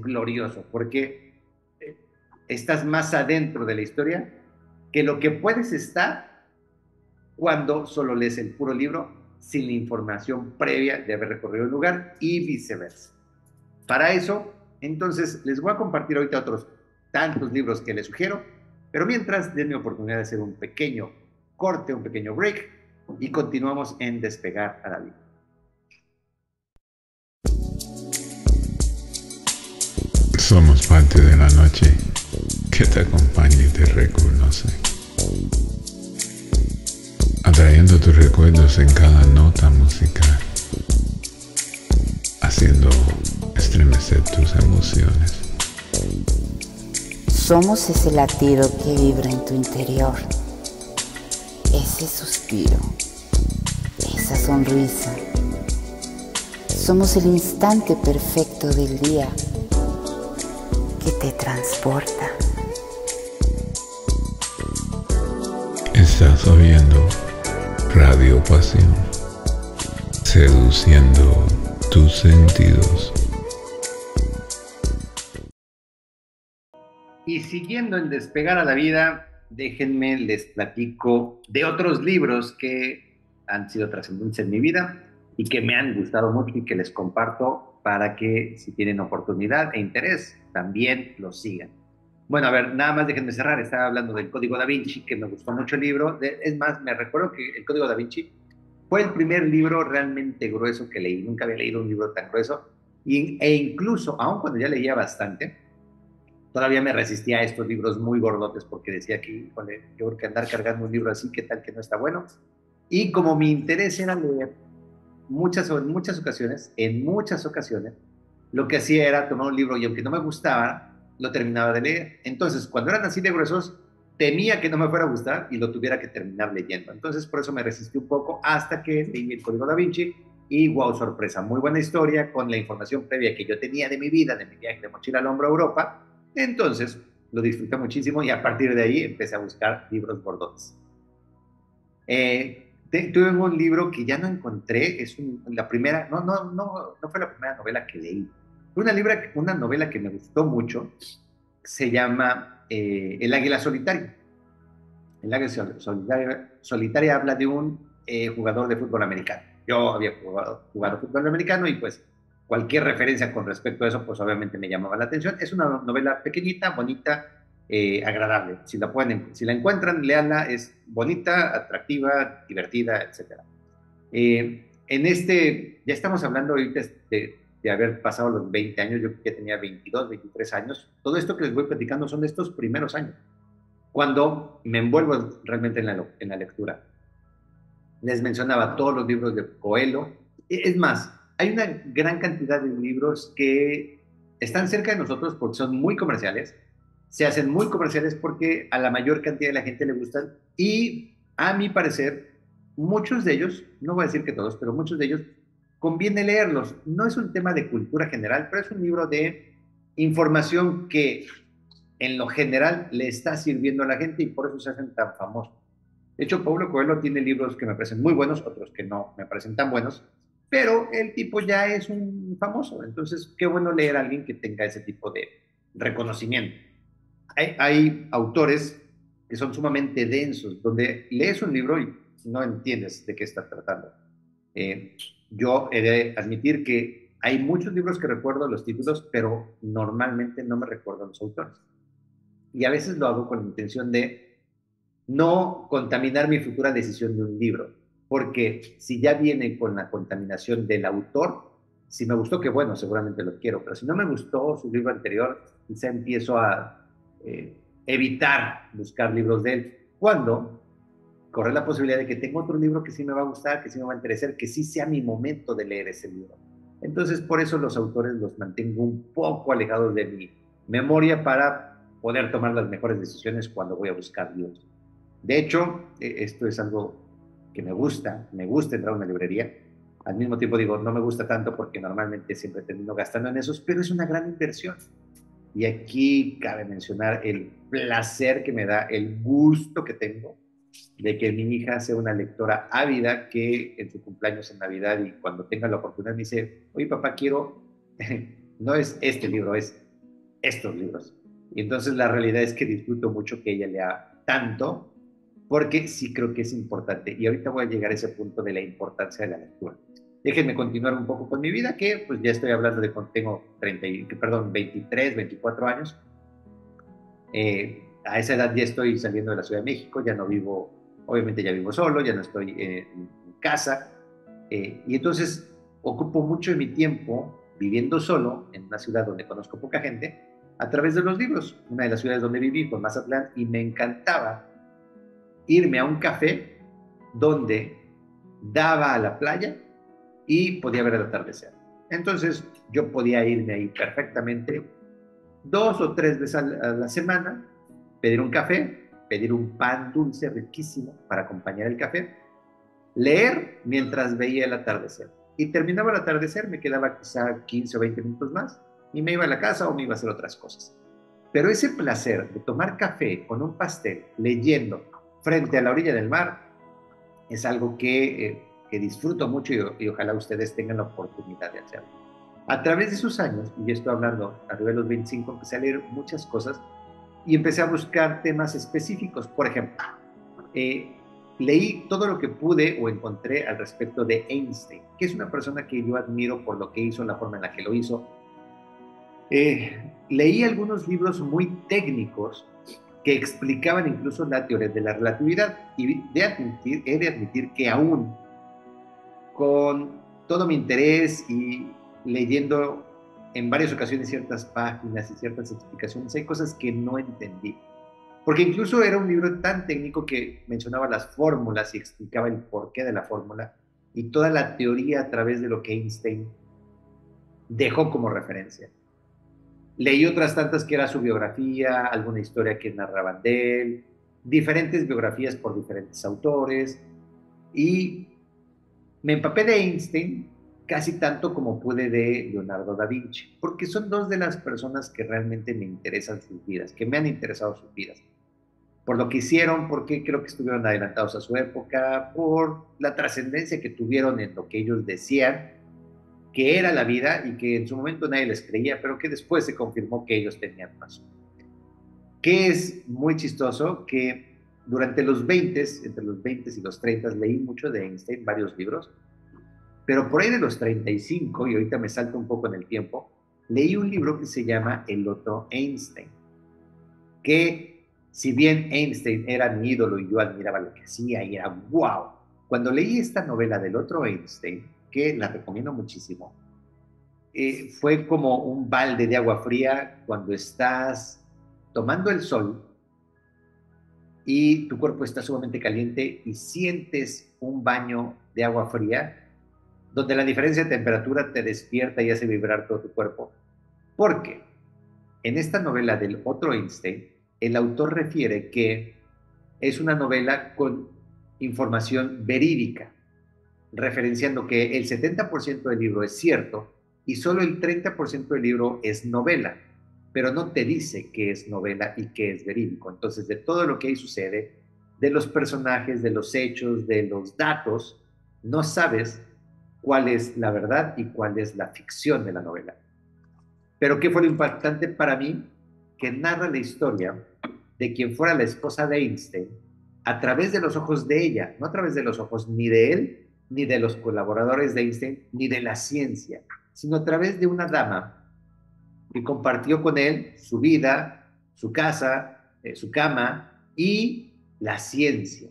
glorioso, porque estás más adentro de la historia que lo que puedes estar cuando solo lees el puro libro sin la información previa de haber recorrido el lugar y viceversa. Para eso, entonces, les voy a compartir ahorita otros tantos libros que les sugiero, pero mientras, denme oportunidad de hacer un pequeño corte, un pequeño break, y continuamos en Despegar a la Vida. Somos parte de la noche que te acompaña y te reconoce, atrayendo tus recuerdos en cada nota musical, haciendo estremecer tus emociones. Somos ese latido que vibra en tu interior, ese suspiro, esa sonrisa. Somos el instante perfecto del día que te transporta. Estás oyendo Radio Pasión, seduciendo tus sentidos. Y siguiendo en Despegar a la Vida, déjenme les platico de otros libros que han sido trascendentes en mi vida y que me han gustado mucho y que les comparto para que, si tienen oportunidad e interés, también los sigan. Bueno, a ver, nada más déjenme cerrar. Estaba hablando del Código Da Vinci, que me gustó mucho el libro. Es más, me recuerdo que el Código Da Vinci fue el primer libro realmente grueso que leí. Nunca había leído un libro tan grueso. E incluso, aun cuando ya leía bastante, todavía me resistía a estos libros muy gordotes porque decía que, híjole, yo creo que andar cargando un libro así, ¿qué tal que no está bueno? Y como mi interés era leer, en muchas ocasiones, lo que hacía era tomar un libro y aunque no me gustaba, lo terminaba de leer. Entonces, cuando eran así de gruesos, temía que no me fuera a gustar y lo tuviera que terminar leyendo. Entonces, por eso me resistí un poco hasta que leí el Código Da Vinci y, wow, sorpresa, muy buena historia con la información previa que yo tenía de mi vida, de mi viaje de mochila al hombro a Europa. Entonces, lo disfruté muchísimo y a partir de ahí empecé a buscar libros gordotes. Tuve un libro que ya no encontré, la primera, no fue la primera novela que leí. Fue una novela que me gustó mucho, se llama El Águila Solitaria. El Águila Solitaria habla de un jugador de fútbol americano. Yo había jugado fútbol americano y pues cualquier referencia con respecto a eso, pues obviamente me llamaba la atención. Es una novela pequeñita, bonita, agradable. Si la encuentran, léanla, es bonita, atractiva, divertida, etc. Ya estamos hablando ahorita de haber pasado los 20 años, yo que tenía 22, 23 años. Todo esto que les voy platicando son de estos primeros años, cuando me envuelvo realmente en la lectura. Les mencionaba todos los libros de Coelho. Es más, hay una gran cantidad de libros que están cerca de nosotros porque son muy comerciales se hacen muy comerciales porque a la mayor cantidad de la gente le gustan y a mi parecer, muchos de ellos, no voy a decir que todos, pero muchos de ellos conviene leerlos. No es un tema de cultura general, pero es un libro de información que en lo general le está sirviendo a la gente y por eso se hacen tan famosos. De hecho, Paulo Coelho tiene libros que me parecen muy buenos, otros que no me parecen tan buenos, pero el tipo ya es un famoso. Entonces, qué bueno leer a alguien que tenga ese tipo de reconocimiento. Hay autores que son sumamente densos, donde lees un libro y no entiendes de qué está tratando. Yo he de admitir que hay muchos libros que recuerdo los títulos, pero normalmente no me recuerdo los autores. Y a veces lo hago con la intención de no contaminar mi futura decisión de un libro, porque si ya viene con la contaminación del autor, si me gustó, qué bueno, seguramente lo quiero, pero si no me gustó su libro anterior, quizá empiezo a evitar buscar libros de él, cuando corre la posibilidad de que tenga otro libro que sí me va a gustar, que sí me va a interesar, que sí sea mi momento de leer ese libro. Entonces, por eso los autores los mantengo un poco alejados de mi memoria para poder tomar las mejores decisiones cuando voy a buscar libros. De hecho, esto es algo que me gusta entrar a una librería. Al mismo tiempo digo, no me gusta tanto porque normalmente siempre termino gastando en esos, pero es una gran inversión. Y aquí cabe mencionar el placer que me da, el gusto que tengo de que mi hija sea una lectora ávida que en su cumpleaños en Navidad y cuando tenga la oportunidad me dice, oye papá, quiero, no es este libro, es estos libros. Y entonces la realidad es que disfruto mucho que ella lea tanto, porque sí creo que es importante. Y ahorita voy a llegar a ese punto de la importancia de la lectura. Déjenme continuar un poco con mi vida, que pues ya estoy hablando de cuando tengo 23, 24 años. A esa edad ya estoy saliendo de la Ciudad de México, ya no vivo, obviamente ya vivo solo, ya no estoy en casa. Y entonces ocupo mucho de mi tiempo viviendo solo en una ciudad donde conozco poca gente, a través de los libros. Una de las ciudades donde viví fue Mazatlán y me encantaba irme a un café donde daba a la playa y podía ver el atardecer. Entonces yo podía irme ahí perfectamente 2 o 3 veces a la semana, pedir un café, pedir un pan dulce riquísimo para acompañar el café, leer mientras veía el atardecer. Y terminaba el atardecer, me quedaba quizá 15 o 20 minutos más y me iba a la casa o me iba a hacer otras cosas. Pero ese placer de tomar café con un pastel, leyendo frente a la orilla del mar, es algo que disfruto mucho y ojalá ustedes tengan la oportunidad de hacerlo. A través de esos años, y ya estoy hablando arriba de los 25, empecé a leer muchas cosas y empecé a buscar temas específicos. Por ejemplo, leí todo lo que pude o encontré al respecto de Einstein, que es una persona que yo admiro por lo que hizo, la forma en la que lo hizo. Leí algunos libros muy técnicos que explicaban incluso la teoría de la relatividad y he de admitir que aún con todo mi interés y leyendo en varias ocasiones ciertas páginas y ciertas explicaciones, hay cosas que no entendí. Porque incluso era un libro tan técnico que mencionaba las fórmulas y explicaba el porqué de la fórmula y toda la teoría a través de lo que Einstein dejó como referencia. Leí otras tantas que era su biografía, alguna historia que narraban de él, diferentes biografías por diferentes autores y me empapé de Einstein casi tanto como pude de Leonardo da Vinci, porque son dos de las personas que realmente me interesan sus vidas, que me han interesado sus vidas. Por lo que hicieron, porque creo que estuvieron adelantados a su época, por la trascendencia que tuvieron en lo que ellos decían que era la vida y que en su momento nadie les creía, pero que después se confirmó que ellos tenían razón. Que es muy chistoso que durante los 20, entre los 20 y los 30, leí mucho de Einstein, varios libros, pero por ahí de los 35, y ahorita me salto un poco en el tiempo, leí un libro que se llama El otro Einstein, que si bien Einstein era mi ídolo y yo admiraba lo que hacía y era wow, cuando leí esta novela del otro Einstein, que la recomiendo muchísimo, fue como un balde de agua fría cuando estás tomando el sol y tu cuerpo está sumamente caliente y sientes un baño de agua fría donde la diferencia de temperatura te despierta y hace vibrar todo tu cuerpo. ¿Por qué? en esta novela del otro Einstein, el autor refiere que es una novela con información verídica, referenciando que el 70% del libro es cierto y solo el 30% del libro es novela, pero no te dice qué es novela y qué es verídico. Entonces, de todo lo que ahí sucede, de los personajes, de los hechos, de los datos, no sabes cuál es la verdad y cuál es la ficción de la novela. Pero ¿qué fue lo impactante para mí? Que narra la historia de quien fuera la esposa de Einstein a través de los ojos de ella, no a través de los ojos ni de él, ni de los colaboradores de Einstein, ni de la ciencia, sino a través de una dama que compartió con él su vida, su casa, su cama y la ciencia.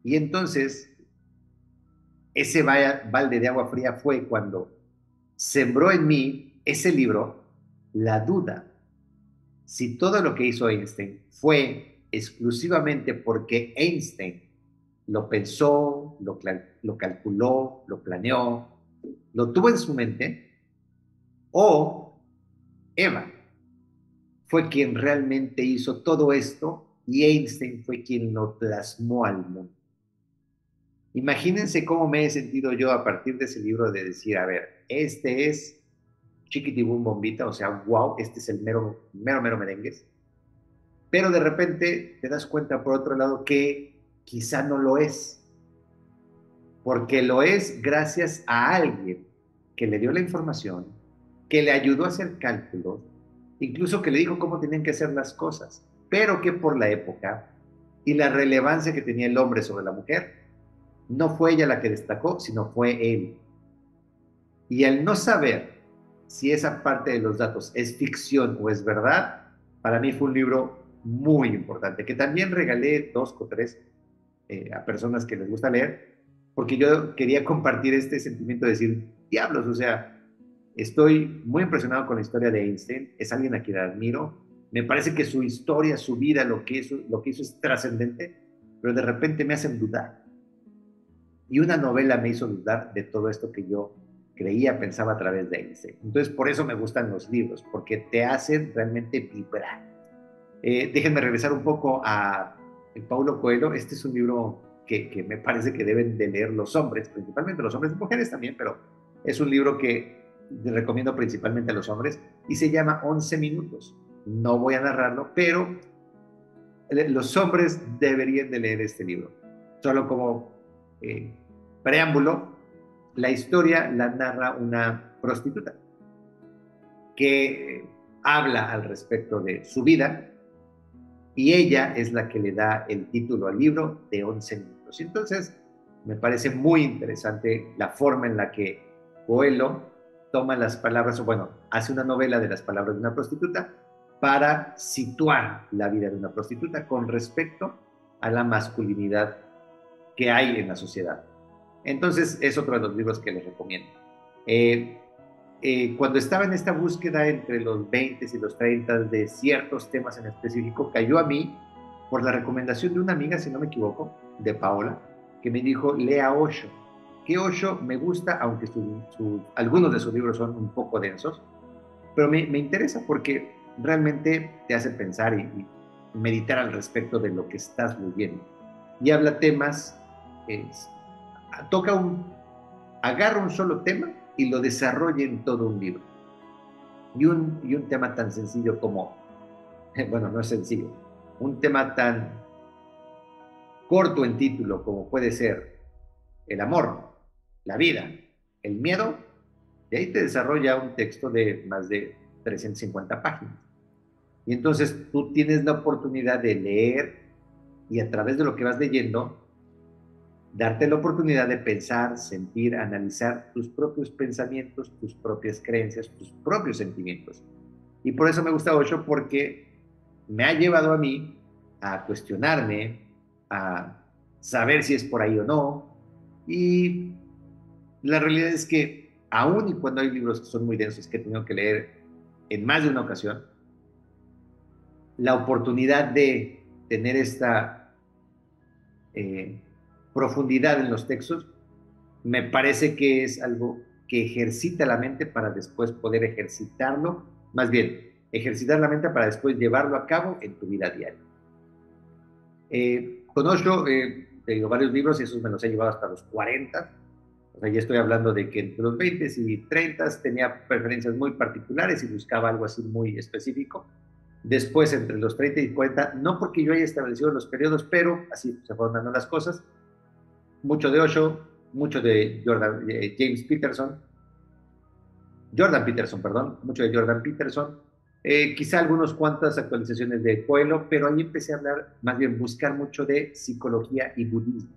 Y entonces, ese balde de agua fría fue cuando sembró en mí ese libro la duda. Si todo lo que hizo Einstein fue exclusivamente porque Einstein lo pensó, lo calculó, lo planeó, lo tuvo en su mente, o Eva fue quien realmente hizo todo esto y Einstein fue quien lo plasmó al mundo. Imagínense cómo me he sentido yo a partir de ese libro de decir, a ver, este es Chiquitibum Bombita, o sea, wow, este es el mero merengues. Pero de repente te das cuenta, por otro lado, que quizá no lo es. Porque lo es gracias a alguien que le dio la información, que le ayudó a hacer cálculos, incluso que le dijo cómo tenían que hacer las cosas, pero que por la época y la relevancia que tenía el hombre sobre la mujer, no fue ella la que destacó, sino fue él. Y al no saber si esa parte de los datos es ficción o es verdad, para mí fue un libro muy importante, que también regalé 2 o 3 a personas que les gusta leer, porque yo quería compartir este sentimiento de decir, diablos, o sea, estoy muy impresionado con la historia de Einstein, es alguien a quien admiro, me parece que su historia, su vida, lo que hizo es trascendente, pero de repente me hacen dudar. Y una novela me hizo dudar de todo esto que yo creía, pensaba a través de Einstein. Entonces, por eso me gustan los libros, porque te hacen realmente vibrar. Déjenme regresar un poco a Paulo Coelho. Este es un libro que me parece que deben de leer los hombres, principalmente los hombres y mujeres también, pero es un libro que recomiendo principalmente a los hombres y se llama 11 minutos. No voy a narrarlo, pero los hombres deberían de leer este libro. Solo como preámbulo, la historia la narra una prostituta que habla al respecto de su vida y ella es la que le da el título al libro de 11 minutos. Entonces, me parece muy interesante la forma en la que Coelho toma las palabras, o bueno, hace una novela de las palabras de una prostituta para situar la vida de una prostituta con respecto a la masculinidad que hay en la sociedad. Entonces, es otro de los libros que les recomiendo. Cuando estaba en esta búsqueda entre los 20 y los 30 de ciertos temas en específico, cayó a mí por la recomendación de una amiga, si no me equivoco, de Paola, que me dijo, lea Osho. Que Osho me gusta, aunque algunos de sus libros son un poco densos, pero me interesa porque realmente te hace pensar y meditar al respecto de lo que estás leyendo. Y habla temas, agarra un solo tema y lo desarrolla en todo un libro. Y un tema tan sencillo como, bueno, no es sencillo, un tema tan corto en título como puede ser el amor, la vida, el miedo, y ahí te desarrolla un texto de más de 350 páginas. Y entonces tú tienes la oportunidad de leer y a través de lo que vas leyendo, darte la oportunidad de pensar, sentir, analizar tus propios pensamientos, tus propias creencias, tus propios sentimientos. Y por eso me gusta Osho, porque me ha llevado a mí a cuestionarme, a saber si es por ahí o no. Y la realidad es que aún y cuando hay libros que son muy densos que he tenido que leer en más de una ocasión, la oportunidad de tener esta profundidad en los textos me parece que es algo que ejercita la mente para después poder ejercitarlo, más bien ejercitar la mente para después llevarlo a cabo en tu vida diaria. Con Osho he leído varios libros y esos me los he llevado hasta los 40. O sea, ya estoy hablando de que entre los 20 y 30 tenía preferencias muy particulares y buscaba algo así muy específico. Después, entre los 30 y 40, no porque yo haya establecido los periodos, pero así se fueron dando las cosas. Mucho de Osho, mucho de Jordan Peterson, mucho de Jordan Peterson, quizá algunas cuantas actualizaciones de Coelho, pero ahí empecé a hablar, más bien buscar mucho de psicología y budismo,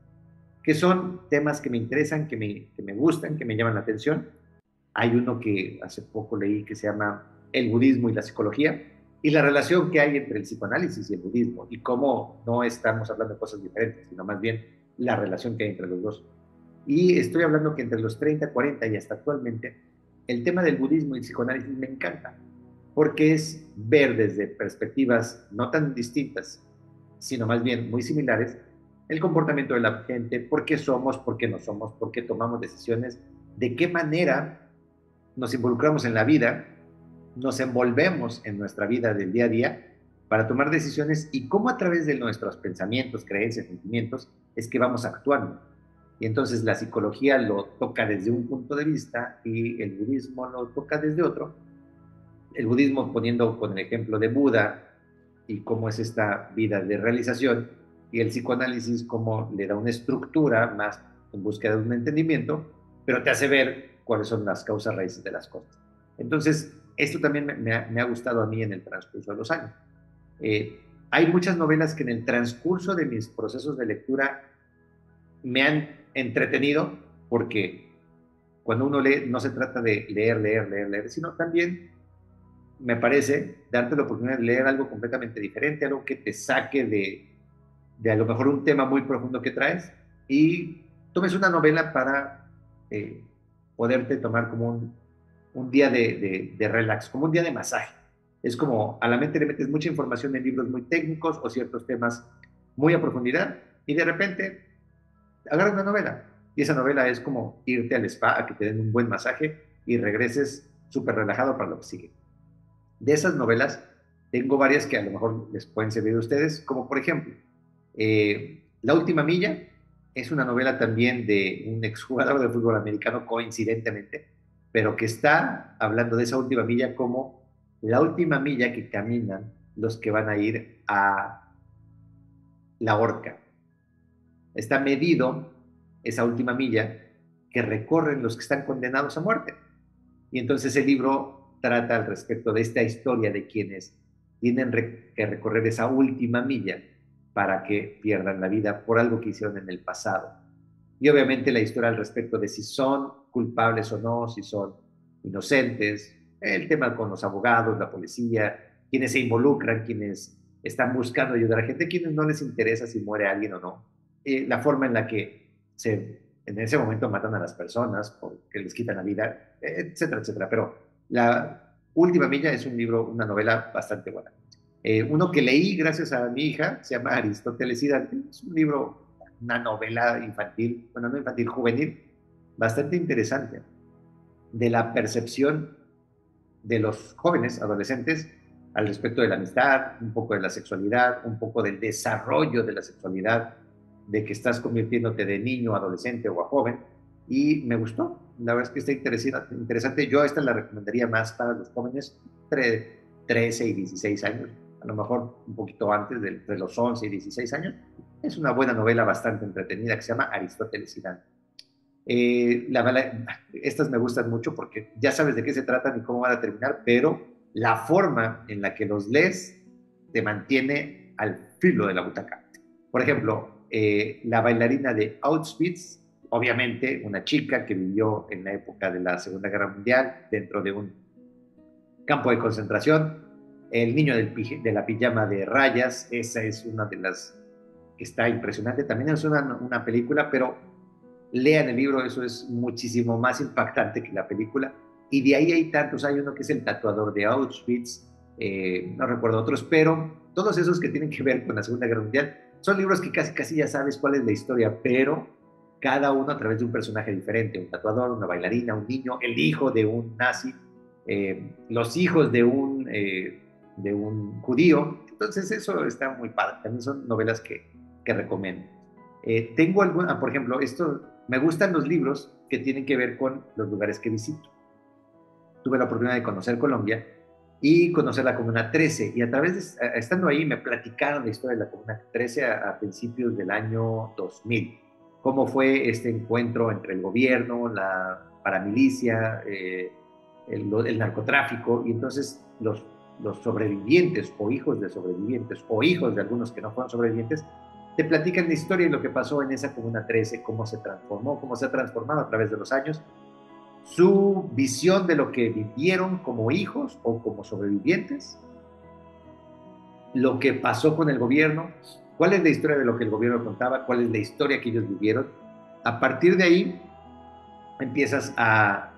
que son temas que me interesan, que me gustan, que me llaman la atención. Hay uno que hace poco leí que se llama El budismo y la psicología, y la relación que hay entre el psicoanálisis y el budismo, y cómo no estamos hablando de cosas diferentes, sino más bien la relación que hay entre los dos. Y estoy hablando que entre los 30, 40 y hasta actualmente, el tema del budismo y el psicoanálisis me encanta, porque es ver desde perspectivas no tan distintas, sino más bien muy similares, el comportamiento de la gente, por qué somos, por qué no somos, por qué tomamos decisiones, de qué manera nos involucramos en la vida, nos envolvemos en nuestra vida del día a día para tomar decisiones y cómo a través de nuestros pensamientos, creencias, sentimientos, es que vamos actuando. Y entonces la psicología lo toca desde un punto de vista y el budismo lo toca desde otro. El budismo poniendo con el ejemplo de Buda y cómo es esta vida de realización, y el psicoanálisis cómo le da una estructura más en búsqueda de un entendimiento, pero te hace ver cuáles son las causas raíces de las cosas. Entonces, esto también me ha gustado a mí en el transcurso de los años. Hay muchas novelas que en el transcurso de mis procesos de lectura me han entretenido, porque cuando uno lee no se trata de leer, sino también me parece darte la oportunidad de leer algo completamente diferente, algo que te saque de a lo mejor un tema muy profundo que traes y tomes una novela para poderte tomar como un día de relax, como un día de masaje. Es como a la mente le metes mucha información en libros muy técnicos o ciertos temas muy a profundidad y de repente agarra una novela y esa novela es como irte al spa a que te den un buen masaje y regreses súper relajado para lo que sigue. De esas novelas tengo varias que a lo mejor les pueden servir a ustedes, como por ejemplo La Última Milla. Es una novela también de un exjugador de fútbol americano, coincidentemente, pero que está hablando de esa última milla como la última milla que caminan los que van a ir a la horca. Está medido esa última milla que recorren los que están condenados a muerte. Y entonces el libro trata al respecto de esta historia de quienes tienen que recorrer esa última milla para que pierdan la vida por algo que hicieron en el pasado. Y obviamente la historia al respecto de si son culpables o no, si son inocentes, el tema con los abogados, la policía, quienes se involucran, quienes están buscando ayudar a gente, quienes no les interesa si muere alguien o no, la forma en la que en ese momento matan a las personas porque les quitan la vida, etcétera, etcétera. Pero La Última Milla es un libro, una novela bastante buena. Uno que leí gracias a mi hija, se llama Aristóteles y Dante. Es un libro, una novela infantil, bueno, no infantil, juvenil, bastante interesante, de la percepción de los jóvenes, adolescentes, al respecto de la amistad, un poco de la sexualidad, un poco del desarrollo de la sexualidad, de que estás convirtiéndote de niño, adolescente o a joven, y me gustó. La verdad es que está interesante. Yo esta la recomendaría más para los jóvenes entre 13 y 16 años, a lo mejor un poquito antes de los 11 y 16 años. Es una buena novela bastante entretenida que se llama Aristóteles y Dante. Estas me gustan mucho porque ya sabes de qué se tratan y cómo van a terminar, pero la forma en la que los lees te mantiene al filo de la butaca. Por ejemplo, La bailarina de Auschwitz, obviamente una chica que vivió en la época de la Segunda Guerra Mundial dentro de un campo de concentración. El niño de la pijama de rayas, esa es una de las que está impresionante. También es una película, pero lean el libro, eso es muchísimo más impactante que la película. Y de ahí hay tantos, hay uno que es El tatuador de Auschwitz, no recuerdo otros, pero todos esos que tienen que ver con la Segunda Guerra Mundial son libros que casi ya sabes cuál es la historia, pero cada uno a través de un personaje diferente, un tatuador, una bailarina, un niño, el hijo de un nazi, los hijos de un de un judío. Entonces eso está muy padre. También son novelas que recomiendo. Tengo alguna, por ejemplo, me gustan los libros que tienen que ver con los lugares que visito. Tuve la oportunidad de conocer Colombia y conocer la Comuna 13, y a través de, estando ahí, me platicaron la historia de la Comuna 13 a principios del año 2000, cómo fue este encuentro entre el gobierno, la paramilicia, el narcotráfico, y entonces los sobrevivientes o hijos de sobrevivientes o hijos de algunos que no fueron sobrevivientes te platican la historia y lo que pasó en esa Comuna 13, cómo se transformó, cómo se ha transformado a través de los años, su visión de lo que vivieron como hijos o como sobrevivientes, lo que pasó con el gobierno, cuál es la historia de lo que el gobierno contaba, cuál es la historia que ellos vivieron. A partir de ahí empiezas a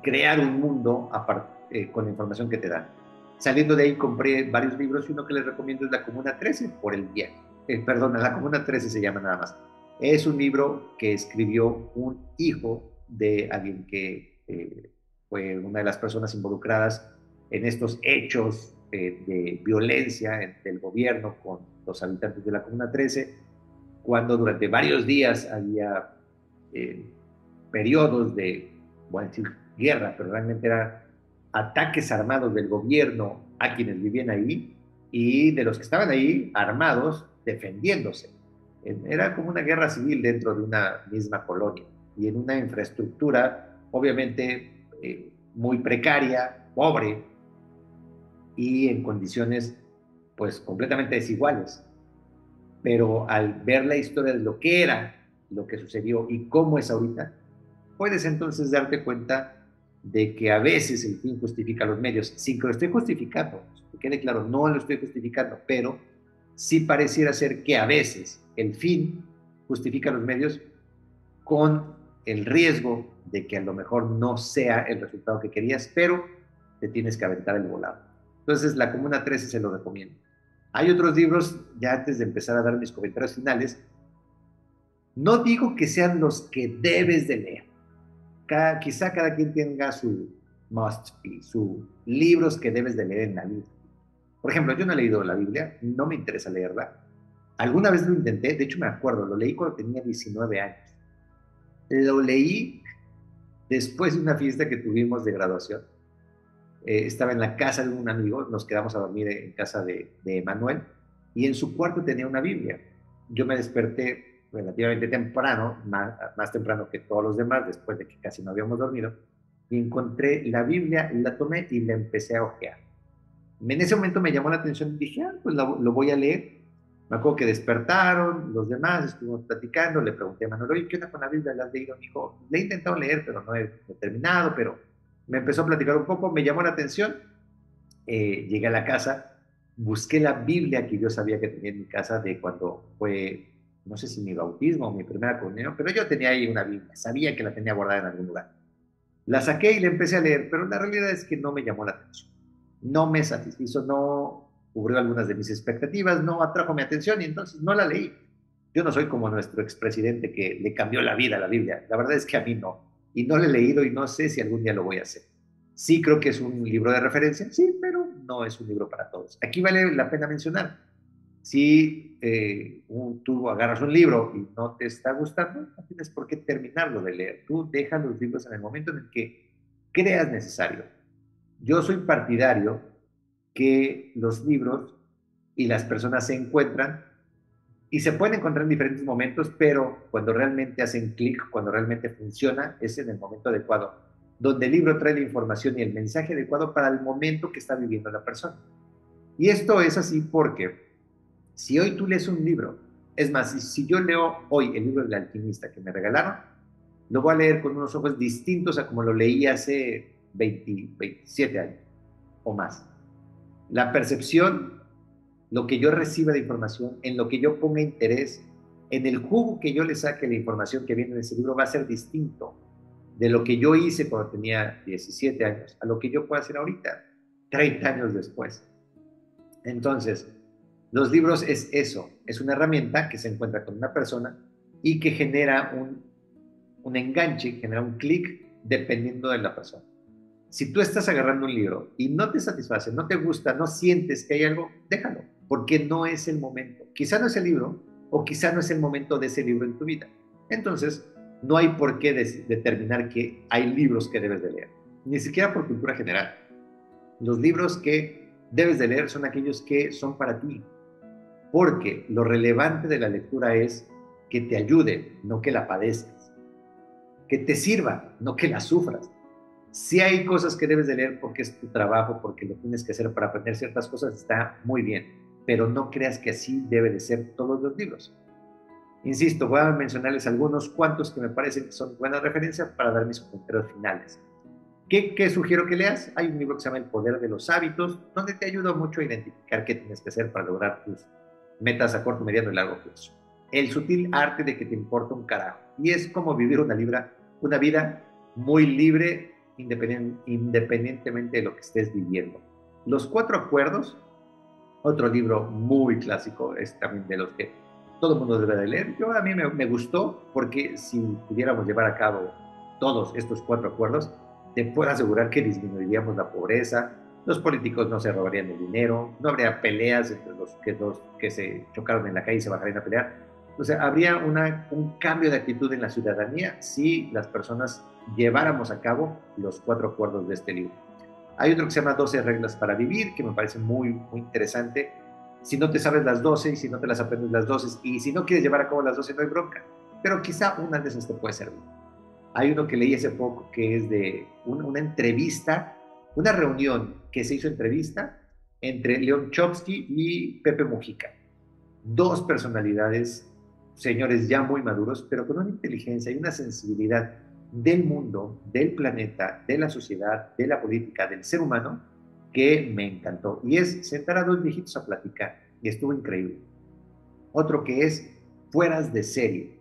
crear un mundo con la información que te dan. Saliendo de ahí compré varios libros y uno que les recomiendo es La Comuna 13 por el viaje. Perdón, La Comuna 13 se llama nada más. Es un libro que escribió un hijo de alguien que fue una de las personas involucradas en estos hechos de violencia del gobierno con los habitantes de la Comuna 13, cuando durante varios días había periodos de, voy a decir guerra, pero realmente eran ataques armados del gobierno a quienes vivían ahí y de los que estaban ahí armados defendiéndose. Era como una guerra civil dentro de una misma colonia y en una infraestructura obviamente muy precaria, pobre y en condiciones pues completamente desiguales. Pero al ver la historia de lo que era, lo que sucedió y cómo es ahorita, puedes entonces darte cuenta de que a veces el fin justifica los medios, sin que lo esté justificando, que quede claro, no lo estoy justificando, pero sí pareciera ser que a veces el fin justifica los medios con el riesgo de que a lo mejor no sea el resultado que querías, pero te tienes que aventar el volado. Entonces, La Comuna 13 se lo recomiendo. Hay otros libros, ya antes de empezar a dar mis comentarios finales, no digo que sean los que debes de leer. Quizá cada quien tenga su must be, sus libros que debes de leer en la vida. Por ejemplo, yo no he leído la Biblia, no me interesa leerla. Alguna vez lo intenté, de hecho me acuerdo, lo leí cuando tenía 19 años. Lo leí después de una fiesta que tuvimos de graduación. Estaba en la casa de un amigo, nos quedamos a dormir en casa de Manuel, y en su cuarto tenía una Biblia. Yo me desperté relativamente temprano, más temprano que todos los demás, después de que casi no habíamos dormido, y encontré la Biblia, la tomé y la empecé a hojear. En ese momento me llamó la atención y dije, pues lo voy a leer. Me acuerdo que despertaron los demás, estuvimos platicando, le pregunté a Manuel, oye, ¿qué onda con la Biblia? ¿La has leído? Me dijo, la he intentado leer, pero no he terminado, pero me empezó a platicar un poco, me llamó la atención, llegué a la casa, busqué la Biblia que yo sabía que tenía en mi casa de cuando fue, no sé si mi bautismo o mi primera comunión, pero yo tenía ahí una Biblia, sabía que la tenía guardada en algún lugar. La saqué y la empecé a leer, pero la realidad es que no me llamó la atención. No me satisfizo, no cubrió algunas de mis expectativas, no atrajo mi atención y entonces no la leí. Yo no soy como nuestro expresidente que le cambió la vida a la Biblia. La verdad es que a mí no. Y no lo he leído y no sé si algún día lo voy a hacer. Sí creo que es un libro de referencia, sí, pero no es un libro para todos. Aquí vale la pena mencionar, si tú agarras un libro y no te está gustando, no tienes por qué terminarlo de leer. Tú dejas los libros en el momento en el que creas necesario. Yo soy partidario que los libros y las personas se encuentran y se pueden encontrar en diferentes momentos, pero cuando realmente hacen clic, cuando realmente funciona, es en el momento adecuado, donde el libro trae la información y el mensaje adecuado para el momento que está viviendo la persona. Y esto es así porque si hoy tú lees un libro, es más, si yo leo hoy el libro del alquimista que me regalaron, lo voy a leer con unos ojos distintos a como lo leí hace 27 años o más. La percepción, lo que yo reciba de información, en lo que yo ponga interés, en el jugo que yo le saque la información que viene en ese libro va a ser distinto de lo que yo hice cuando tenía 17 años a lo que yo puedo hacer ahorita, 30 años después. Entonces, los libros es eso, es una herramienta que se encuentra con una persona y que genera un enganche, genera un clic dependiendo de la persona. Si tú estás agarrando un libro y no te satisface, no te gusta, no sientes que hay algo, déjalo, porque no es el momento. Quizá no es el libro o quizá no es el momento de ese libro en tu vida. Entonces, no hay por qué determinar que hay libros que debes de leer, ni siquiera por cultura general. Los libros que debes de leer son aquellos que son para ti, porque lo relevante de la lectura es que te ayude, no que la padezcas, que te sirva, no que la sufras. Si hay cosas que debes de leer porque es tu trabajo, porque lo tienes que hacer para aprender ciertas cosas, está muy bien, pero no creas que así debe de ser todos los libros. Insisto, voy a mencionarles algunos cuantos que me parecen que son buenas referencias para dar mis comentarios finales. ¿Qué sugiero que leas? Hay un libro que se llama El Poder de los Hábitos, donde te ayuda mucho a identificar qué tienes que hacer para lograr tus metas a corto, mediano y largo plazo. El sutil arte de que te importa un carajo. Y es como vivir una vida muy libre, independientemente de lo que estés viviendo. Los 4 acuerdos, otro libro muy clásico, es también de los que todo el mundo debe de leer. A mí me gustó porque si pudiéramos llevar a cabo todos estos 4 acuerdos, te puedo asegurar que disminuiríamos la pobreza, los políticos no se robarían el dinero, no habría peleas entre los que se chocaron en la calle y se bajarían a pelear. O sea, habría un cambio de actitud en la ciudadanía si las personas lleváramos a cabo los 4 acuerdos de este libro. Hay otro que se llama 12 reglas para vivir, que me parece muy, muy interesante. Si no te sabes las 12 y si no te las aprendes las 12 y si no quieres llevar a cabo las 12 no hay bronca, pero quizá una de esas te puede servir. Hay uno que leí hace poco que es de una entrevista, una reunión que se hizo entrevista entre Leon Chomsky y Pepe Mujica. 2 personalidades, señores ya muy maduros, pero con una inteligencia y una sensibilidad del mundo, del planeta, de la sociedad, de la política, del ser humano, que me encantó. Y es sentar a 2 viejitos a platicar, y estuvo increíble. Otro que es Fueras de Serie.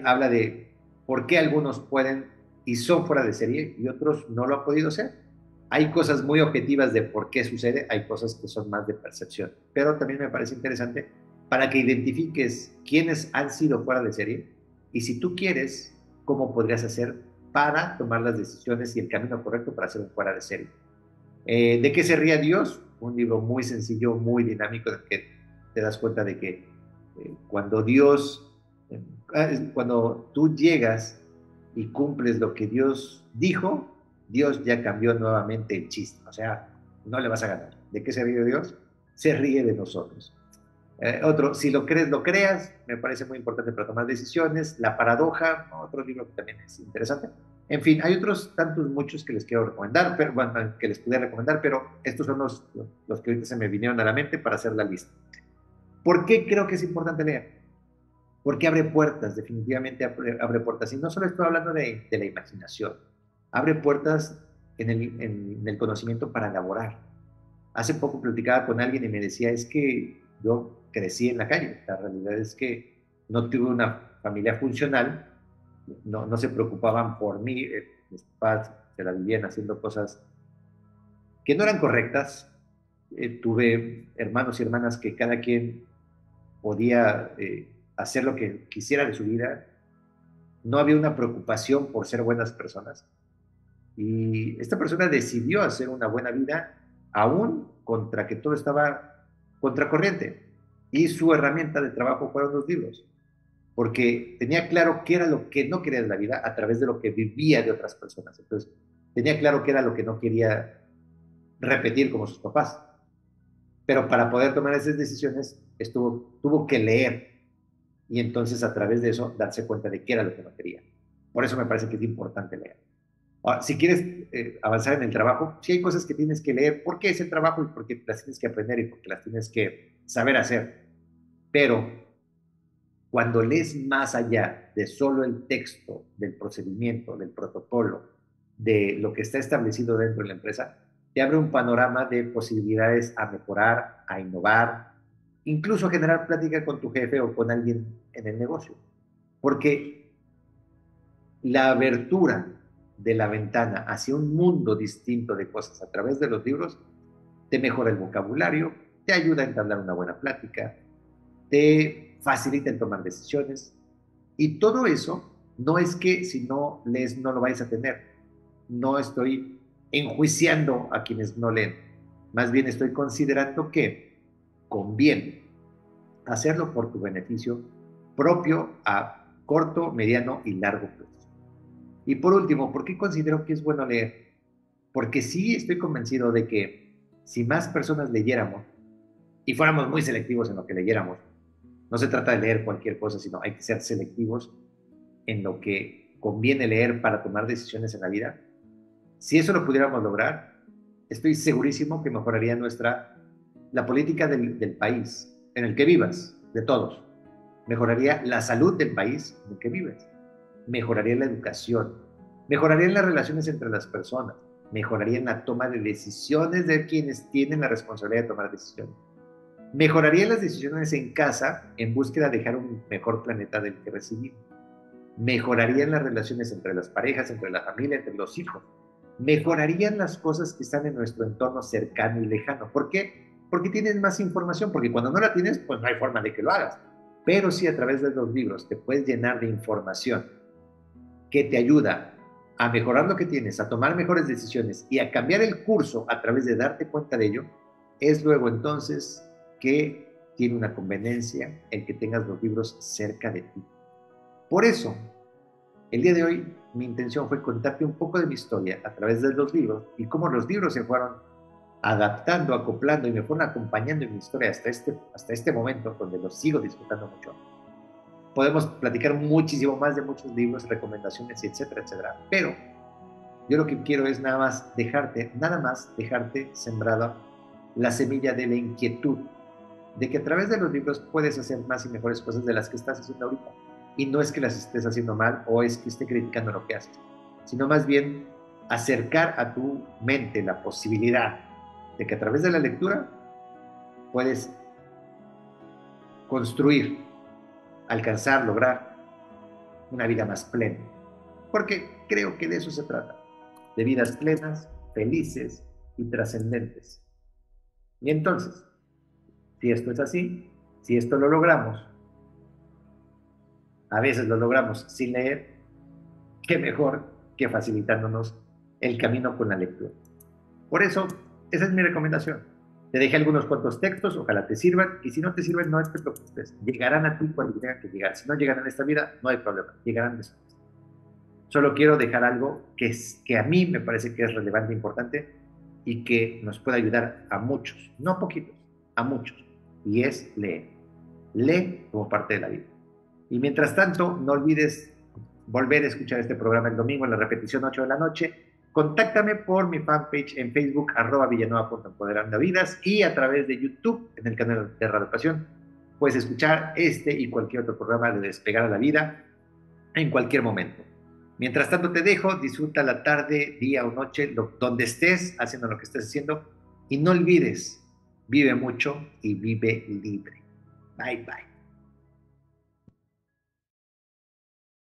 Habla de por qué algunos pueden y son fuera de serie y otros no lo han podido ser. Hay cosas muy objetivas de por qué sucede, hay cosas que son más de percepción, pero también me parece interesante para que identifiques quiénes han sido fuera de serie y si tú quieres, cómo podrías hacer para tomar las decisiones y el camino correcto para ser un fuera de serie. ¿De qué se ría Dios? Un libro muy sencillo, muy dinámico, en que te das cuenta de que cuando tú llegas y cumples lo que Dios dijo, Dios ya cambió nuevamente el chiste. O sea, no le vas a ganar. ¿De qué se ríe Dios? Se ríe de nosotros. Otro, si lo crees, lo creas, me parece muy importante para tomar decisiones. La paradoja, otro libro que también es interesante. En fin, hay otros tantos, muchos que les quiero recomendar, pero, bueno, que les pudiera recomendar, pero estos son los que ahorita se me vinieron a la mente para hacer la lista. ¿Por qué creo que es importante leer? Porque abre puertas, definitivamente abre puertas. Y no solo estoy hablando de la imaginación, abre puertas en el conocimiento para elaborar. Hace poco platicaba con alguien y me decía, es que yo crecí en la calle. La realidad es que no tuve una familia funcional, no se preocupaban por mí, mis papás se la vivían haciendo cosas que no eran correctas. Tuve hermanos y hermanas que cada quien podía hacer lo que quisiera de su vida. No había una preocupación por ser buenas personas. Y esta persona decidió hacer una buena vida, aún contra que todo estaba contracorriente. Y su herramienta de trabajo fueron los libros, porque tenía claro qué era lo que no quería de la vida a través de lo que vivía de otras personas. Entonces, tenía claro qué era lo que no quería repetir como sus papás. Pero para poder tomar esas decisiones, tuvo que leer. Y entonces, a través de eso, darse cuenta de qué era lo que no quería. Por eso me parece que es importante leer. Ahora, si quieres avanzar en el trabajo, sí hay cosas que tienes que leer, porque es el trabajo y porque las tienes que aprender y porque las tienes que saber hacer. Pero cuando lees más allá de solo el texto, del procedimiento, del protocolo, de lo que está establecido dentro de la empresa, te abre un panorama de posibilidades a mejorar, a innovar, incluso generar plática con tu jefe o con alguien en el negocio. Porque la abertura de la ventana hacia un mundo distinto de cosas a través de los libros te mejora el vocabulario, te ayuda a entablar una buena plática, te facilita en tomar decisiones. Y todo eso no es que si no lees no lo vayas a tener. No estoy enjuiciando a quienes no leen. Más bien estoy considerando que conviene hacerlo por tu beneficio propio a corto, mediano y largo plazo. Y por último, ¿por qué considero que es bueno leer? Porque sí estoy convencido de que si más personas leyéramos y fuéramos muy selectivos en lo que leyéramos, no se trata de leer cualquier cosa, sino hay que ser selectivos en lo que conviene leer para tomar decisiones en la vida. Si eso lo pudiéramos lograr, estoy segurísimo que mejoraría la política del país en el que vivas, de todos. Mejoraría la salud del país en el que vives. Mejoraría la educación. Mejorarían las relaciones entre las personas. Mejorarían la toma de decisiones de quienes tienen la responsabilidad de tomar decisiones. Mejorarían las decisiones en casa en búsqueda de dejar un mejor planeta del que recibimos. Mejorarían las relaciones entre las parejas, entre la familia, entre los hijos. Mejorarían las cosas que están en nuestro entorno cercano y lejano. ¿Por qué? Porque tienes más información, porque cuando no la tienes, pues no hay forma de que lo hagas. Pero sí, a través de los libros te puedes llenar de información que te ayuda a mejorar lo que tienes, a tomar mejores decisiones y a cambiar el curso a través de darte cuenta de ello. Es luego entonces que tiene una conveniencia el que tengas los libros cerca de ti. Por eso, el día de hoy, mi intención fue contarte un poco de mi historia a través de los libros y cómo los libros se fueron adaptando, acoplando y me fueron acompañando en mi historia hasta este momento, donde los sigo disfrutando mucho. Podemos platicar muchísimo más de muchos libros, recomendaciones, etcétera, etcétera. Pero yo lo que quiero es nada más dejarte sembrada la semilla de la inquietud de que a través de los libros puedes hacer más y mejores cosas de las que estás haciendo ahorita. Y no es que las estés haciendo mal o es que esté criticando lo que haces, sino más bien acercar a tu mente la posibilidad de que a través de la lectura puedes construir, alcanzar, lograr una vida más plena. Porque creo que de eso se trata, de vidas plenas, felices y trascendentes. Y entonces, si esto es así, si esto lo logramos, a veces lo logramos sin leer, qué mejor que facilitándonos el camino con la lectura. Por eso, esa es mi recomendación. Te dejé algunos cuantos textos, ojalá te sirvan, y si no te sirven, no te preocupes. Llegarán a ti cuando tengan que llegar. Si no llegan en esta vida, no hay problema, llegarán después. Solo quiero dejar algo que a mí me parece que es relevante e importante y que nos puede ayudar a muchos, no a poquitos, a muchos, y es leer. Lee como parte de la vida. Y mientras tanto, no olvides volver a escuchar este programa el domingo en la repetición 8 de la noche. Contáctame por mi fanpage en Facebook, @villanueva.empoderandovidas, y a través de YouTube, en el canal de Radio Pasión. Puedes escuchar este y cualquier otro programa de Despegar a la Vida en cualquier momento. Mientras tanto te dejo, disfruta la tarde, día o noche, donde estés, haciendo lo que estés haciendo. Y no olvides, vive mucho y vive libre. Bye, bye.